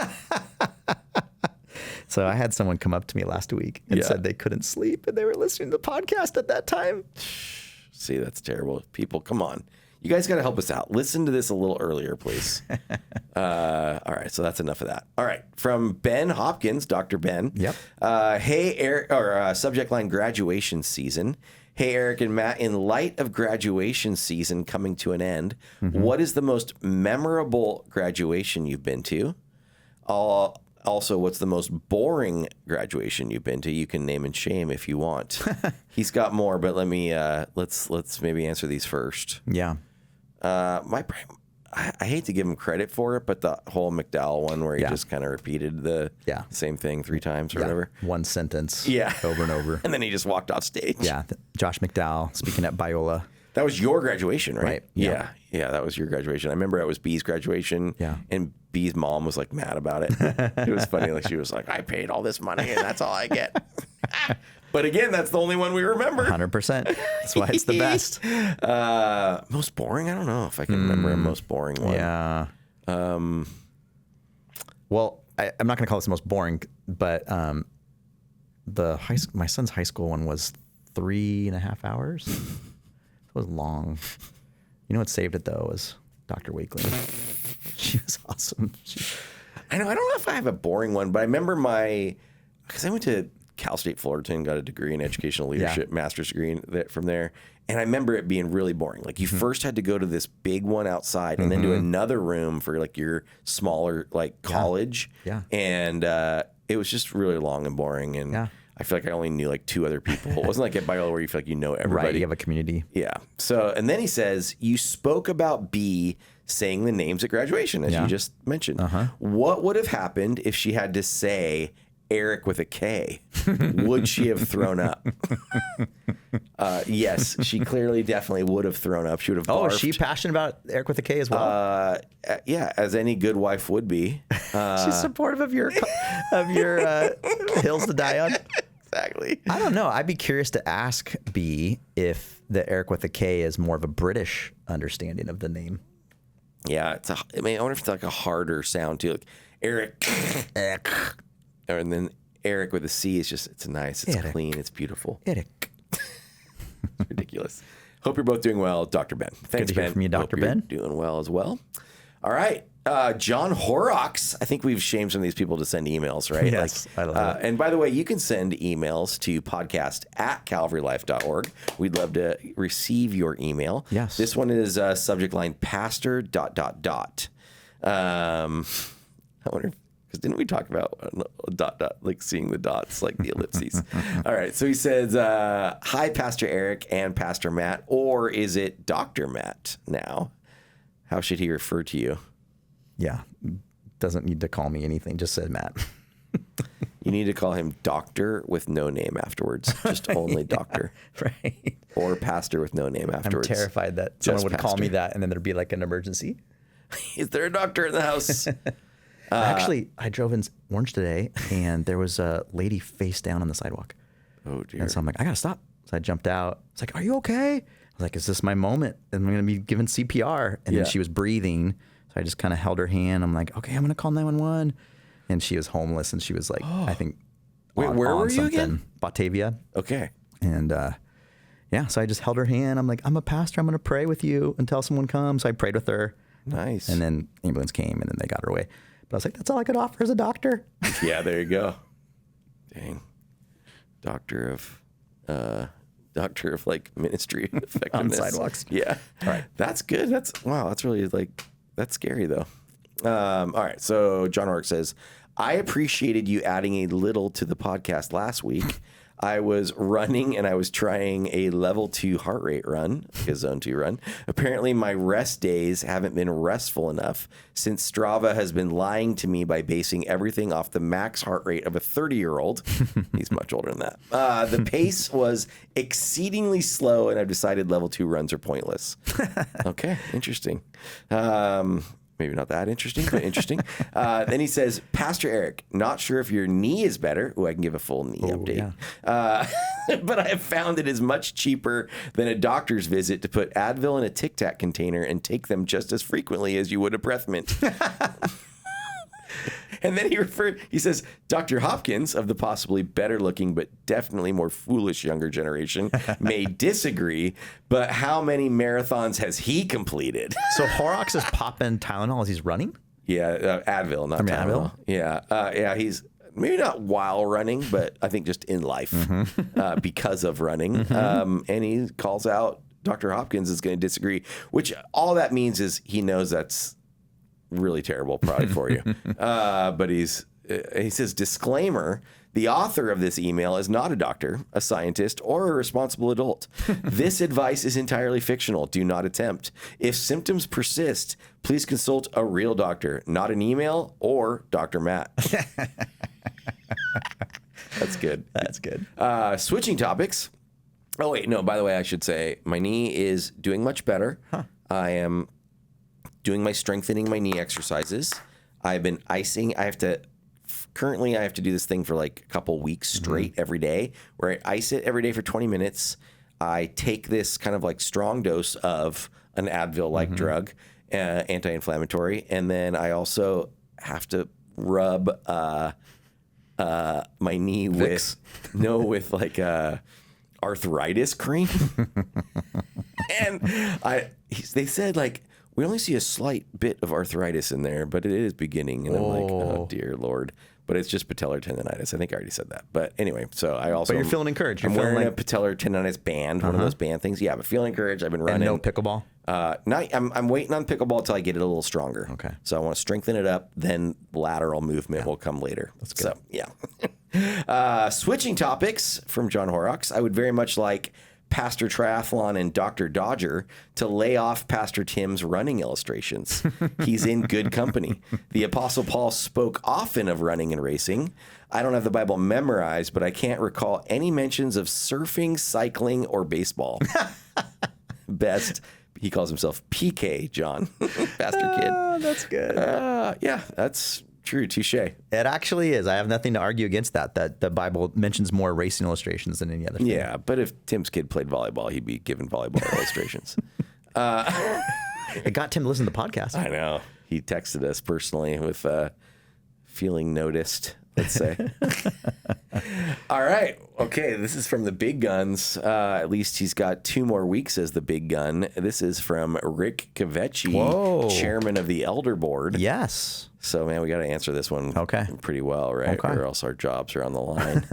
Speaker 3: So I had someone come up to me last week and said they couldn't sleep and they were listening to the podcast at that time.
Speaker 2: See, that's terrible. People, come on. You guys got to help us out. Listen to this a little earlier, please. All right, so that's enough of that. All right, from Ben Hopkins, Dr. Ben.
Speaker 3: Yep.
Speaker 2: Hey, Eric, or subject line, graduation season. Hey, Eric and Matt, in light of graduation season coming to an end, what is the most memorable graduation you've been to? Also, what's the most boring graduation you've been to? You can name and shame if you want. He's got more, but let me let's maybe answer these first.
Speaker 3: Yeah.
Speaker 2: I hate to give him credit for it, but the whole McDowell one where he just kind of repeated the same thing 3 times or whatever.
Speaker 3: One sentence.
Speaker 2: Yeah.
Speaker 3: Over and over.
Speaker 2: And then he just walked off stage.
Speaker 3: Yeah. Josh McDowell speaking at Biola.
Speaker 2: That was your graduation, right?
Speaker 3: Right.
Speaker 2: Yeah. Yeah, that was your graduation. I remember it was B's graduation.
Speaker 3: Yeah.
Speaker 2: And B's mom was like mad about it. It was funny. Like she was like, I paid all this money and that's all I get. But again, that's the only one we remember.
Speaker 3: 100%. That's why it's the best.
Speaker 2: Most boring? I don't know if I can remember a most boring one.
Speaker 3: Yeah. Well, I'm not going to call this the most boring, but my son's high school one was 3.5 hours. It was long. You know what saved it though was Dr. Wakeling. She was awesome.
Speaker 2: I know. I don't know if I have a boring one, but I remember because I went to Cal State Fullerton, got a degree in educational leadership, master's degree from there. And I remember it being really boring. Like you first had to go to this big one outside and then to another room for like your smaller like college.
Speaker 3: Yeah.
Speaker 2: And it was just really long and boring. And I feel like I only knew like 2 other people. It wasn't like at Biola where you feel like you know everybody.
Speaker 3: Right, you have a community.
Speaker 2: Yeah. So, and then he says, you spoke about B saying the names at graduation, as you just mentioned. What would have happened if she had to say Eric with a K? Would she have thrown up? Yes, she clearly definitely would have thrown up. She would have barfed.
Speaker 3: Oh, is she passionate about Eric with a K as well?
Speaker 2: Yeah, as any good wife would be.
Speaker 3: She's supportive of your hills to die on.
Speaker 2: Exactly.
Speaker 3: I don't know. I'd be curious to ask B if the Eric with a K is more of a British understanding of the name.
Speaker 2: Yeah, I wonder if it's like a harder sound too, like Eric. And then Eric with a C is just, it's nice, it's
Speaker 3: Eric.
Speaker 2: clean, it's beautiful.
Speaker 3: Eric.
Speaker 2: It's ridiculous. Hope you're both doing well, Dr. Ben. Thanks,
Speaker 3: Good to hear
Speaker 2: Ben.
Speaker 3: from you, Dr.
Speaker 2: Hope you're
Speaker 3: Ben.
Speaker 2: doing well as well. All right. John Horrocks. I think we've shamed some of these people to send emails, right?
Speaker 3: Yes, I love it.
Speaker 2: And by the way, you can send emails to podcast@calvarylife.org. We'd love to receive your email.
Speaker 3: Yes.
Speaker 2: This one is subject line pastor ... I wonder because didn't we talk about like seeing the dots, like the ellipses? All right. So he says, hi, Pastor Eric and Pastor Matt, or is it Dr. Matt now? How should he refer to you?
Speaker 3: Yeah. Doesn't need to call me anything. Just said Matt.
Speaker 2: You need to call him Doctor with no name afterwards. Just only Doctor.
Speaker 3: Right.
Speaker 2: Or Pastor with no name afterwards.
Speaker 3: I'm terrified that someone would call me that and then there'd be like an emergency.
Speaker 2: Is there a doctor in the house?
Speaker 3: Actually, I drove in Orange today and there was a lady face down on the sidewalk.
Speaker 2: Oh, dear.
Speaker 3: And so I'm like, I gotta stop. So I jumped out. It's like, are you okay? I was like, is this my moment? And I'm gonna be given CPR. And then she was breathing. So I just kind of held her hand. I'm like, okay, I'm gonna call 911. And she was homeless and she was like, I think,
Speaker 2: wait, where were you again?
Speaker 3: Batavia.
Speaker 2: Okay.
Speaker 3: And yeah, so I just held her hand. I'm like, I'm a pastor. I'm gonna pray with you until someone comes. So I prayed with her.
Speaker 2: Nice.
Speaker 3: And then ambulance came and then they got her away. But I was like, that's all I could offer as a doctor.
Speaker 2: Yeah, there you go. Dang. Doctor of like ministry effectiveness.
Speaker 3: On sidewalks.
Speaker 2: Yeah. All right. That's good. That's really that's scary though. All right. So John Ork says, I appreciated you adding a little to the podcast last week. I was running and I was trying a level 2 heart rate run, like a zone 2 run. Apparently my rest days haven't been restful enough since Strava has been lying to me by basing everything off the max heart rate of a 30-year-old. He's much older than that. The pace was exceedingly slow and I've decided level 2 runs are pointless. Okay, interesting. Maybe not that interesting, but interesting. Then he says, Pastor Eric, not sure if your knee is better. Oh, I can give a full knee update. Yeah. But I have found it is much cheaper than a doctor's visit to put Advil in a Tic Tac container and take them just as frequently as you would a breath mint. And then he says, Dr. Hopkins of the possibly better looking, but definitely more foolish younger generation may disagree, but how many marathons has he completed?
Speaker 3: So Horrocks is popping Tylenol as he's running?
Speaker 2: Yeah, Advil, not Tylenol.
Speaker 3: Advil?
Speaker 2: Yeah, he's maybe not while running, but I think just in life because of running. And he calls out Dr. Hopkins is going to disagree, which all that means is he knows that's really terrible probably for you. But he says, disclaimer, the author of this email is not a doctor, a scientist, or a responsible adult. This advice is entirely fictional. Do not attempt. If symptoms persist, please consult a real doctor, not an email or Dr. Matt. That's good.
Speaker 3: That's good.
Speaker 2: Switching topics. Oh, wait. No, by the way, I should say my knee is doing much better. Huh. I am doing my strengthening my knee exercises. I've been icing. Currently, I have to do this thing for like a couple weeks straight every day, where I ice it every day for 20 minutes. I take this kind of like strong dose of an Advil-like drug, anti-inflammatory, and then I also have to rub my knee with like arthritis cream. And they said like we only see a slight bit of arthritis in there, but it is beginning, and I'm like, oh dear Lord. But it's just patellar tendonitis. I think I already said that. But anyway, so I also.
Speaker 3: But you're feeling encouraged.
Speaker 2: I'm wearing a patellar tendonitis band, one of those band things. Yeah, but feeling encouraged. I've been running.
Speaker 3: And no pickleball?
Speaker 2: I'm waiting on pickleball until I get it a little stronger.
Speaker 3: Okay.
Speaker 2: So I want to strengthen it up. Then lateral movement will come later.
Speaker 3: That's good.
Speaker 2: So, yeah. Switching topics from John Horrocks, I would very much like Pastor Triathlon and Dr. Dodger to lay off Pastor Tim's running illustrations. He's in good company. The Apostle Paul spoke often of running and racing. I don't have the Bible memorized, but I can't recall any mentions of surfing, cycling, or baseball. Best, he calls himself PK John, Pastor Kid.
Speaker 3: Oh, that's good.
Speaker 2: Yeah, that's true. Touche. It
Speaker 3: actually is. I have nothing to argue against that the Bible mentions more racing illustrations than any other thing.
Speaker 2: Yeah, but if Tim's kid played volleyball, he'd be given volleyball illustrations.
Speaker 3: It got Tim to listen to the podcast.
Speaker 2: I know. He texted us personally with feeling noticed, let's say. All right. Okay, this is from the big guns. At least he's got 2 more weeks as the big gun. This is from Rick Kavecki, chairman of the Elder Board.
Speaker 3: Yes.
Speaker 2: So, man, we got to answer this one pretty well, right?
Speaker 3: Okay.
Speaker 2: Or else our jobs are on the line.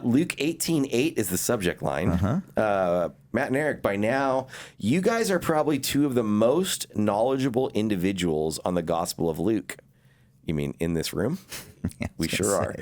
Speaker 2: Luke 18:8 is the subject line. Matt and Eric, by now, you guys are probably 2 of the most knowledgeable individuals on the Gospel of Luke. You mean in this room?
Speaker 3: Yeah,
Speaker 2: we sure are.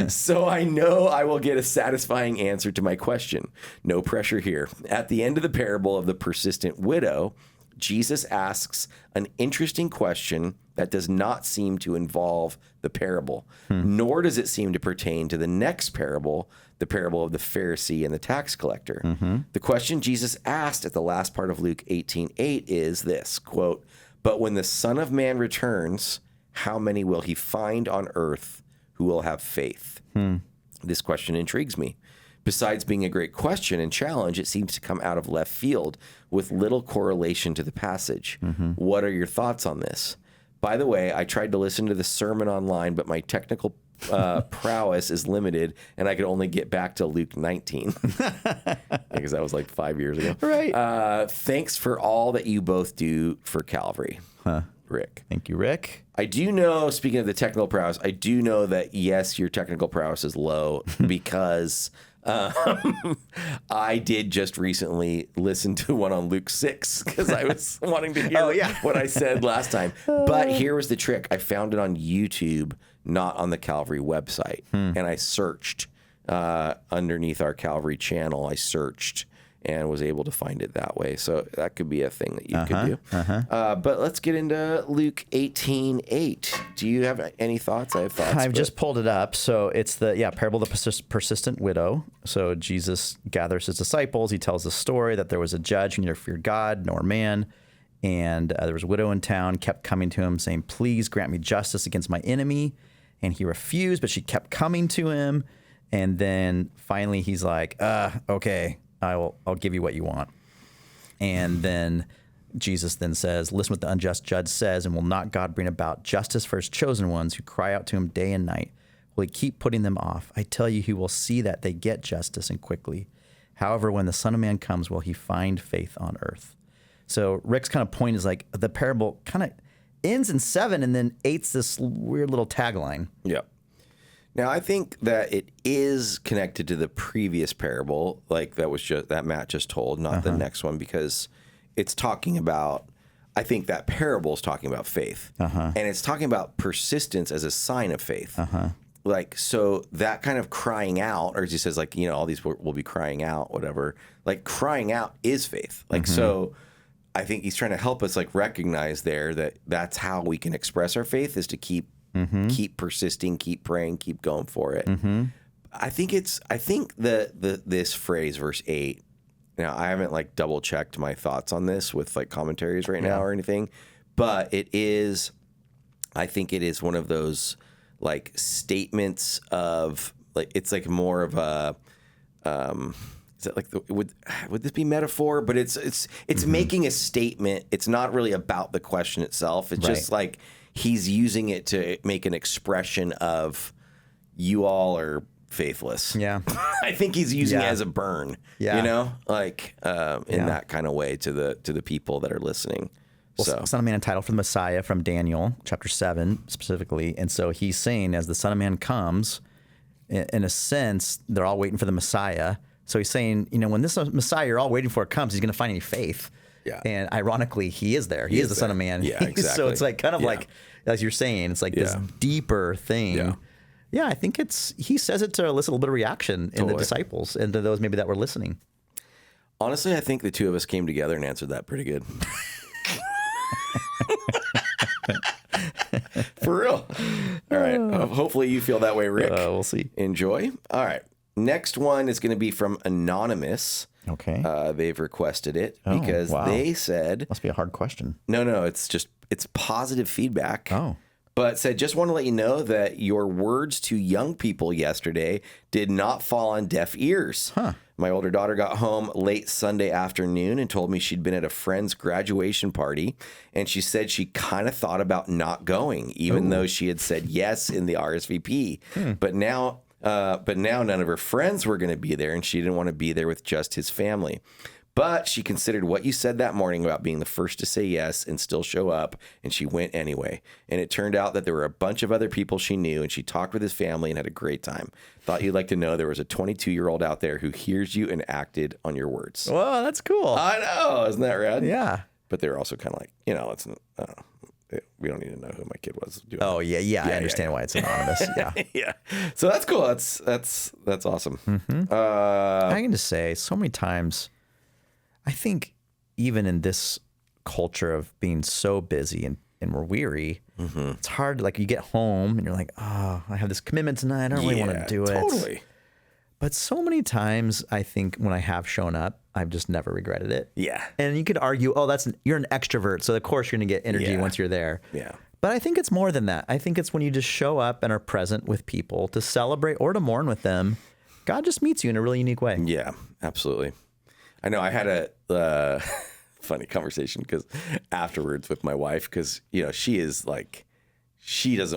Speaker 2: So I know I will get a satisfying answer to my question. No pressure here. At the end of the parable of the persistent widow, Jesus asks an interesting question that does not seem to involve the parable, nor does it seem to pertain to the next parable, the parable of the Pharisee and the tax collector. The question Jesus asked at the last part of Luke 18:8 is this, quote, "But when the Son of Man returns, how many will he find on earth who will have faith?" This question intrigues me. Besides being a great question and challenge, it seems to come out of left field with little correlation to the passage. What are your thoughts on this? By the way, I tried to listen to the sermon online, but my technical prowess is limited, and I could only get back to Luke 19 because that was like 5 years ago.
Speaker 3: Right.
Speaker 2: Thanks for all that you both do for Calvary. Rick.
Speaker 3: Thank you, Rick.
Speaker 2: I do know, speaking of the technical prowess, I do know that, yes, your technical prowess is low because I did just recently listen to one on Luke 6 because I was wanting to hear what I said last time. But here was the trick. I found it on YouTube, not on the Calvary website. And I searched underneath our Calvary channel. I searched and was able to find it that way. So that could be a thing that you could do. But let's get into Luke 18:8. Do you have any thoughts? I have thoughts.
Speaker 3: I've just pulled it up. So it's the parable of the persistent widow. So Jesus gathers his disciples. He tells the story that there was a judge who neither feared God nor man. And there was a widow in town, kept coming to him saying, "Please grant me justice against my enemy." And he refused, but she kept coming to him. And then finally he's like, okay, I'll give you what you want. And then Jesus then says, "Listen what the unjust judge says, and will not God bring about justice for his chosen ones who cry out to him day and night? Will he keep putting them off? I tell you, he will see that they get justice and quickly. However, when the Son of Man comes, will he find faith on earth?" So Rick's kind of point is like the parable kind of ends in 7 and then 8's this weird little tagline.
Speaker 2: Yeah. Now, I think that it is connected to the previous parable, like that Matt just told, not the next one, because it's talking about, I think that parable is talking about faith. And it's talking about persistence as a sign of faith. Like, so that kind of crying out, or as he says, like, all these will be crying out, whatever. Like, crying out is faith. Like, so I think he's trying to help us, like, recognize there that that's how we can express our faith is to keep persisting, keep praying, keep going for it. I think this phrase, verse 8. Now, I haven't like double checked my thoughts on this with like commentaries right now or anything, but I think it is one of those like statements of like, it's like more of a, is it like would this be metaphor? But it's making a statement. It's not really about the question itself. It's just like he's using it to make an expression of you all are faithless.
Speaker 3: Yeah.
Speaker 2: I think he's using it as a burn. Yeah. You know, like in that kind of way to the people that are listening.
Speaker 3: Well,
Speaker 2: so
Speaker 3: Son of Man entitled for the Messiah from Daniel chapter 7 specifically. And so he's saying as the Son of Man comes, in a sense, they're all waiting for the Messiah. So he's saying, you know, when this Messiah you're all waiting for comes, he's going to find any faith. Yeah. And ironically, he is there. He is the Son of Man.
Speaker 2: Yeah, exactly.
Speaker 3: So it's like kind of like, as you're saying, it's like this deeper thing. Yeah. Yeah, I think he says it to elicit a little bit of reaction in the disciples and to those maybe that were listening.
Speaker 2: Honestly, I think the two of us came together and answered that pretty good. For real. All right. Hopefully you feel that way, Rick.
Speaker 3: We'll see.
Speaker 2: Enjoy. All right. Next one is going to be from Anonymous.
Speaker 3: Okay.
Speaker 2: They've requested it because they said...
Speaker 3: Must be a hard question.
Speaker 2: No. It's positive feedback.
Speaker 3: Oh.
Speaker 2: But said, just want to let you know that your words to young people yesterday did not fall on deaf ears.
Speaker 3: Huh.
Speaker 2: My older daughter got home late Sunday afternoon and told me she'd been at a friend's graduation party. And she said she kind of thought about not going, even though she had said yes in the RSVP. But now none of her friends were going to be there, and she didn't want to be there with just his family. But she considered what you said that morning about being the first to say yes and still show up, and she went anyway. And it turned out that there were a bunch of other people she knew, and she talked with his family and had a great time. Thought you'd like to know there was a 22-year-old out there who hears you and acted on your words.
Speaker 3: Well, that's cool.
Speaker 2: I know. Isn't that rad?
Speaker 3: Yeah.
Speaker 2: But they're also kind of like, you know, we don't need to know who my kid was doing.
Speaker 3: Oh, yeah. I understand why it's anonymous. Yeah.
Speaker 2: Yeah. So that's cool. That's awesome.
Speaker 3: Mm-hmm. I can just say so many times, I think even in this culture of being so busy and we're weary, it's hard. Like you get home and you're like, oh, I have this commitment tonight. I don't really want to do it.
Speaker 2: Totally.
Speaker 3: But so many times, I think when I have shown up, I've just never regretted it.
Speaker 2: Yeah.
Speaker 3: And you could argue, oh, you're an extrovert, so of course you're going to get energy once you're there.
Speaker 2: Yeah.
Speaker 3: But I think it's more than that. I think it's when you just show up and are present with people to celebrate or to mourn with them. God just meets you in a really unique way.
Speaker 2: Yeah, absolutely. I know I had a funny conversation because afterwards with my wife, because, you know, she is like, she kind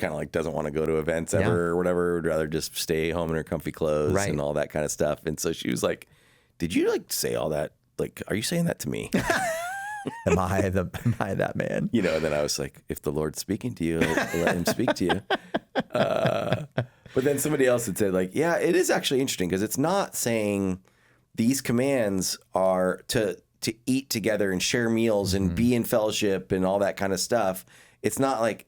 Speaker 2: of like doesn't want to go to events ever or whatever. Would rather just stay home in her comfy clothes and all that kind of stuff. And so she was like, did you like say all that? Like, are you saying that to me?
Speaker 3: Am I that man?
Speaker 2: You know, and then I was like, if the Lord's speaking to you, let him speak to you. But then somebody else had said like, yeah, it is actually interesting because it's not saying these commands are to eat together and share meals and be in fellowship and all that kind of stuff. It's not like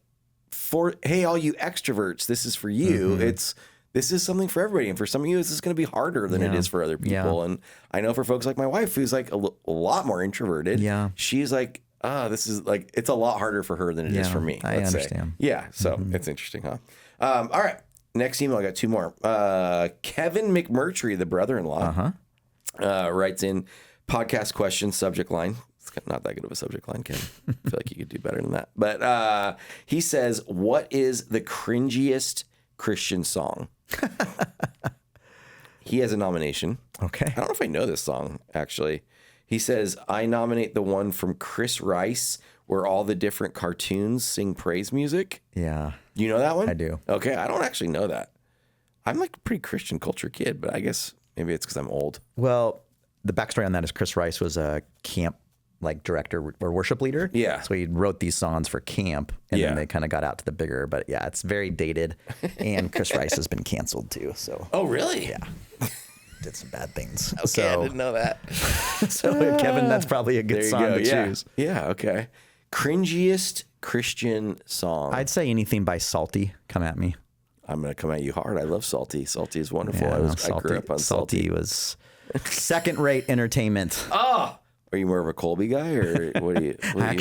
Speaker 2: hey, all you extroverts, this is for you. This is something for everybody. And for some of you, this is going to be harder than it is for other people. And I know for folks like my wife, who's like a lot more introverted, she's like, this is like, it's a lot harder for her than it is for me.
Speaker 3: I understand.
Speaker 2: Say. Yeah. So it's interesting, huh? All right. Next email, I got two more. Kevin McMurtry, the brother-in-law, writes in podcast question subject line. It's not that good of a subject line, Ken. I feel like you could do better than that. But he says, what is the cringiest Christian song? He has a nomination.
Speaker 3: Okay.
Speaker 2: I don't know if I know this song, actually. He says, I nominate the one from Chris Rice where all the different cartoons sing praise music.
Speaker 3: Yeah.
Speaker 2: You know that one?
Speaker 3: I do.
Speaker 2: Okay. I don't actually know that. I'm like a pretty Christian culture kid, but I guess maybe it's because I'm old.
Speaker 3: Well, the backstory on that is Chris Rice was a camp director or worship leader.
Speaker 2: Yeah.
Speaker 3: So he wrote these songs for camp and then they kind of got out to the bigger, but yeah, it's very dated and Chris Rice has been canceled too. So.
Speaker 2: Oh, really?
Speaker 3: Yeah. Did some bad things.
Speaker 2: Okay. So, I didn't know that.
Speaker 3: So Kevin, that's probably a good song to choose.
Speaker 2: Yeah. Okay. Cringiest Christian song.
Speaker 3: I'd say anything by Salty. Come at me.
Speaker 2: I'm going to come at you hard. I love Salty. Salty is wonderful.
Speaker 3: Yeah,
Speaker 2: I grew up on Salty.
Speaker 3: Salty was second-rate entertainment.
Speaker 2: Oh, Are you more of a Colby guy, or what are you?
Speaker 3: I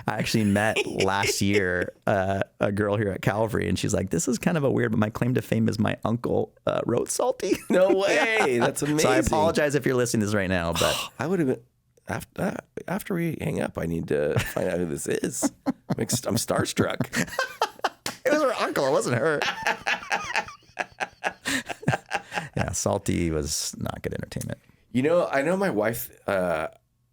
Speaker 3: actually met last year a girl here at Calvary, and she's like, "This is kind of a weird, but my claim to fame is my uncle wrote Salty."
Speaker 2: No way, that's amazing.
Speaker 3: So I apologize if you're listening to this right now, but
Speaker 2: I would have been after we hang up. I need to find out who this is. I'm starstruck.
Speaker 3: It was her uncle. It wasn't her. Yeah, Salty was not good entertainment.
Speaker 2: You know, I know my wife.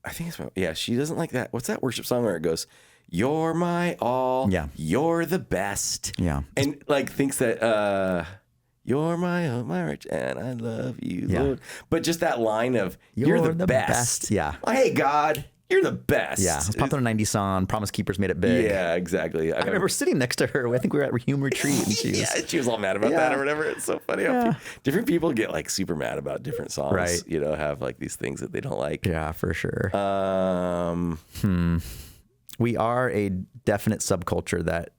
Speaker 2: I think it's she doesn't like that. What's that worship song where it goes, "You're my all,
Speaker 3: yeah,
Speaker 2: you're the best,"
Speaker 3: yeah,
Speaker 2: and like thinks that you're my rich and I love you, Lord. But just that line of you're the best.
Speaker 3: Yeah.
Speaker 2: Oh, hey God, you're the best.
Speaker 3: Yeah. It's popular 90s song. Promise Keepers made it big.
Speaker 2: Yeah, exactly. I remember
Speaker 3: sitting next to her. I think we were at Hume Retreat, and
Speaker 2: she was all mad about that or whatever. It's so funny how different people get like super mad about different songs.
Speaker 3: Right.
Speaker 2: You know, have like these things that they don't like.
Speaker 3: Yeah, for sure. We are a definite subculture that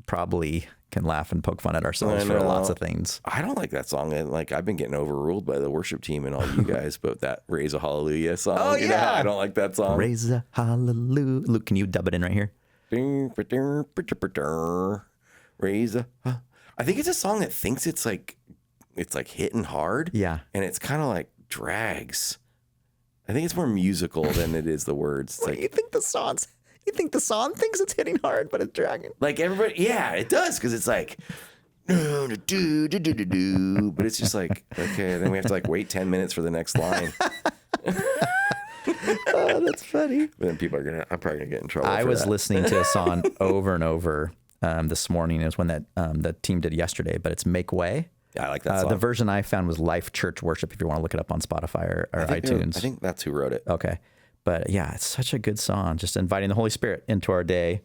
Speaker 3: probably can laugh and poke fun at ourselves for lots of things.
Speaker 2: I don't like that song, and like I've been getting overruled by the worship team and all you guys, but that "Raise a Hallelujah" song.
Speaker 3: Oh
Speaker 2: you know, I don't like that song.
Speaker 3: Raise a hallelujah. Luke, can you dub it in right here?
Speaker 2: Raise a. I think it's a song that thinks it's like hitting hard.
Speaker 3: Yeah,
Speaker 2: and it's kind of like drags. I think it's more musical than it is the words. It's
Speaker 3: you think the songs? You think the song thinks it's hitting hard, but it's dragging?
Speaker 2: Like everybody, yeah, it does, because it's like, but it's just like, okay, then we have to like wait 10 minutes for the next line.
Speaker 3: Oh, that's funny.
Speaker 2: But then I'm probably gonna get in trouble.
Speaker 3: I was listening to a song over and over this morning. It was one that the team did yesterday, but it's "Make Way."
Speaker 2: Yeah, I like that song.
Speaker 3: The version I found was Life Church Worship, if you want to look it up on Spotify or iTunes.
Speaker 2: I think that's who wrote it.
Speaker 3: Okay. But yeah, it's such a good song, just inviting the Holy Spirit into our day.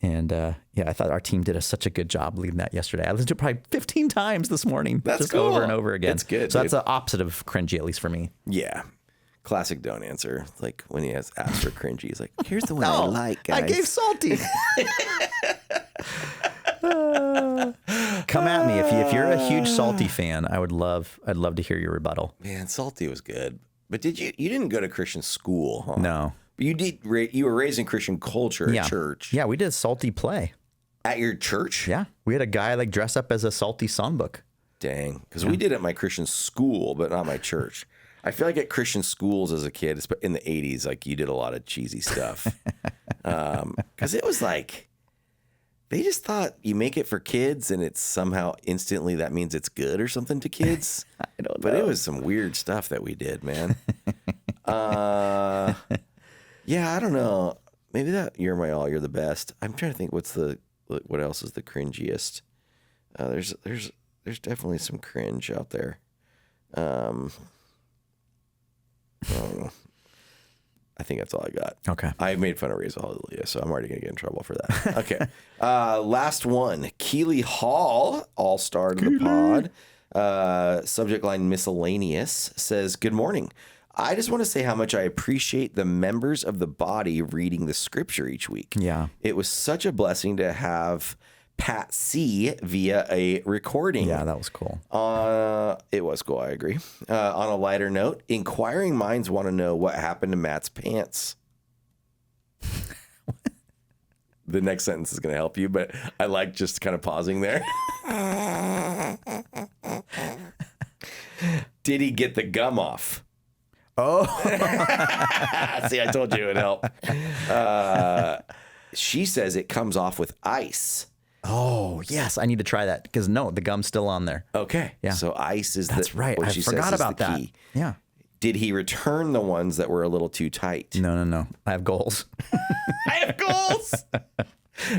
Speaker 3: And I thought our team did such a good job leading that yesterday. I listened to it probably 15 times this morning.
Speaker 2: That's
Speaker 3: just
Speaker 2: cool.
Speaker 3: Over and over again.
Speaker 2: It's good.
Speaker 3: So that's the opposite of cringy, at least for me.
Speaker 2: Yeah. Classic don't answer. Like when he has asked for cringy, he's like, here's the one I like, guys.
Speaker 3: I gave Salty. Come at me. If you're a huge Salty fan, I'd love to hear your rebuttal.
Speaker 2: Man, Salty was good. But you didn't go to Christian school, huh?
Speaker 3: No.
Speaker 2: But you were raised in Christian culture at church.
Speaker 3: Yeah, we did a Salty play.
Speaker 2: At your church?
Speaker 3: Yeah. We had a guy like dress up as a Salty songbook.
Speaker 2: Dang. Because we did it at my Christian school, but not my church. I feel like at Christian schools as a kid, in the 80s, like you did a lot of cheesy stuff. Because it was like, they just thought you make it for kids and it's somehow instantly that means it's good or something to kids.
Speaker 3: I don't know.
Speaker 2: But it was some weird stuff that we did, man. Yeah, I don't know. Maybe that "You're my all, you're the best." I'm trying to think what else is the cringiest. There's definitely some cringe out there. I think that's all I got.
Speaker 3: Okay.
Speaker 2: I made fun of Raise a Hallelujah, so I'm already going to get in trouble for that. Okay. Last one. Keeley Hall, all-star to the pod. Subject line miscellaneous, says, "Good morning. I just want to say how much I appreciate the members of the body reading the scripture each week.
Speaker 3: Yeah.
Speaker 2: It was such a blessing to have Pat C via a recording."
Speaker 3: Yeah, that was cool.
Speaker 2: It was cool, I agree. On a lighter note, inquiring minds want to know what happened to Matt's pants. The next sentence is going to help you, but I like just kind of pausing there. Did he get the gum off?
Speaker 3: Oh.
Speaker 2: See, I told you it would help. She says it comes off with ice.
Speaker 3: Oh, yes. I need to try that because no, the gum's still on there.
Speaker 2: Okay.
Speaker 3: Yeah.
Speaker 2: So ice is
Speaker 3: That's right.
Speaker 2: what
Speaker 3: I
Speaker 2: she
Speaker 3: forgot
Speaker 2: says is
Speaker 3: about
Speaker 2: the
Speaker 3: that.
Speaker 2: key.
Speaker 3: Yeah.
Speaker 2: Did he return the ones that were a little too tight?
Speaker 3: No. I have goals.
Speaker 2: I have goals.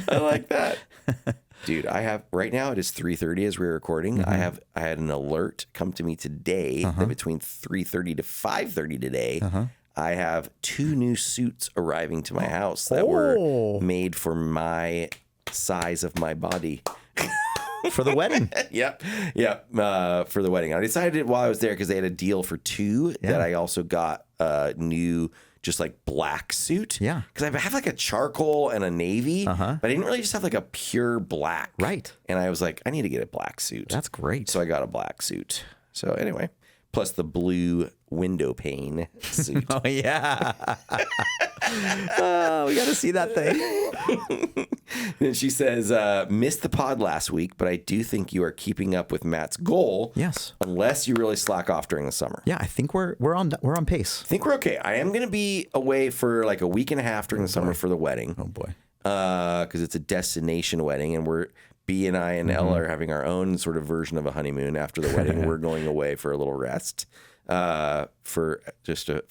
Speaker 2: I like that. Dude, I have right now it is 3:30 as we're recording.
Speaker 3: Mm-hmm.
Speaker 2: I had an alert come to me today that between 3:30 to 5:30 today, I have 2 new suits arriving to my house that were made for my size of my body.
Speaker 3: For the wedding.
Speaker 2: Yep. For the wedding. I decided while I was there because they had a deal for 2 that I also got a new just like black suit.
Speaker 3: Yeah.
Speaker 2: Because I have like a charcoal and a navy, but I didn't really just have like a pure black.
Speaker 3: Right.
Speaker 2: And I was like, I need to get a black suit.
Speaker 3: That's great.
Speaker 2: So I got a black suit. So anyway, plus the blue window pane suit.
Speaker 3: Oh, yeah. Oh, we got to see that thing.
Speaker 2: Then she says, missed the pod last week, but I do think you are keeping up with Matt's goal.
Speaker 3: Yes.
Speaker 2: Unless you really slack off during the summer.
Speaker 3: Yeah, I think we're on pace.
Speaker 2: I think we're okay. I am going to be away for like a week and a half during the summer for the wedding.
Speaker 3: Oh, boy.
Speaker 2: Because it's a destination wedding, and B and I and Ella are having our own sort of version of a honeymoon. After the wedding, we're going away for a little rest for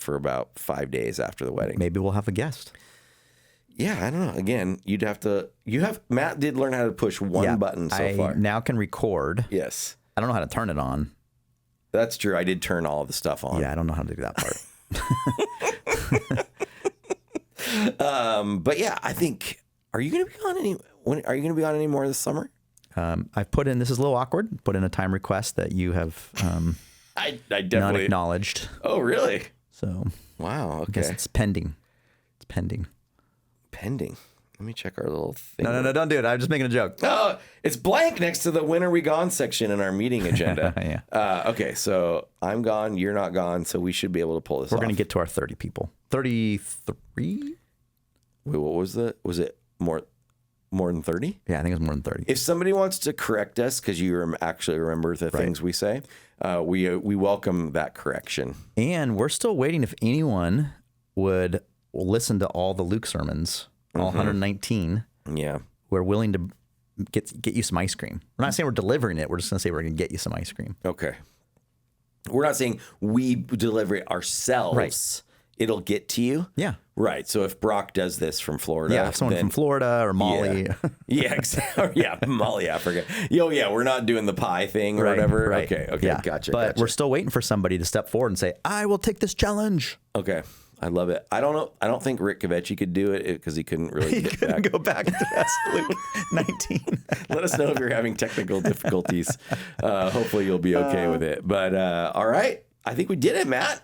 Speaker 2: about 5 days after the wedding.
Speaker 3: Maybe we'll have a guest.
Speaker 2: Yeah, I don't know. Again, Matt did learn how to push one button so far.
Speaker 3: I now can record.
Speaker 2: Yes.
Speaker 3: I don't know how to turn it on.
Speaker 2: That's true. I did turn all of the stuff on.
Speaker 3: Yeah, I don't know how to do that part.
Speaker 2: But yeah, I think. Are you going to be on are you going to be on any more this summer?
Speaker 3: I've put in. This is a little awkward. Put in a time request that you have.
Speaker 2: I definitely
Speaker 3: not acknowledged.
Speaker 2: Oh, really?
Speaker 3: So.
Speaker 2: Wow. Okay.
Speaker 3: I guess it's pending. It's pending.
Speaker 2: Pending. Let me check our little thing.
Speaker 3: No, don't do it. I'm just making a joke.
Speaker 2: Oh, it's blank next to the "When are we gone" section in our meeting agenda.
Speaker 3: Yeah.
Speaker 2: Okay, so I'm gone. You're not gone. So we should be able to pull this off.
Speaker 3: We're going to get to our 30 people. 33?
Speaker 2: Wait, what was that? Was it more than 30?
Speaker 3: Yeah, I think it was more than 30.
Speaker 2: If somebody wants to correct us, because you actually remember the things we say, we welcome that correction.
Speaker 3: And we're still waiting if anyone would listen to all the Luke sermons, all 119.
Speaker 2: Yeah.
Speaker 3: We're willing to get you some ice cream. We're not saying we're delivering it. We're just going to say we're going to get you some ice cream.
Speaker 2: Okay. We're not saying we deliver it ourselves.
Speaker 3: Right.
Speaker 2: It'll get to you.
Speaker 3: Yeah.
Speaker 2: Right. So if Brock does this from Florida.
Speaker 3: Yeah, someone from Florida or Molly.
Speaker 2: Yeah, exactly. Yeah, Molly, Africa. Yeah, we're not doing the pie thing or whatever.
Speaker 3: Right.
Speaker 2: Okay,
Speaker 3: yeah.
Speaker 2: Gotcha.
Speaker 3: We're still waiting for somebody to step forward and say, I will take this challenge.
Speaker 2: Okay. I love it. I don't know. I don't think Rick Kavecki could do it because he couldn't really
Speaker 3: go back to Luke 19.
Speaker 2: Let us know if you're having technical difficulties. Hopefully you'll be okay with it. But all right. I think we did it, Matt.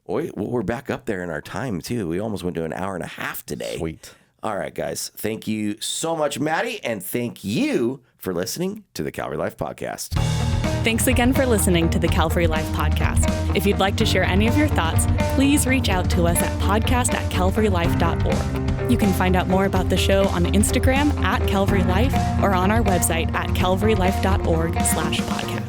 Speaker 2: We're back up there in our time, too. We almost went to an hour and a half today.
Speaker 3: Sweet.
Speaker 2: All right, guys. Thank you so much, Maddie. And thank you for listening to the Calvary Life Podcast.
Speaker 1: Thanks again for listening to the Calvary Life Podcast. If you'd like to share any of your thoughts, please reach out to us at podcast@calvarylife.org. You can find out more about the show on Instagram @CalvaryLife or on our website at calvarylife.org/podcast.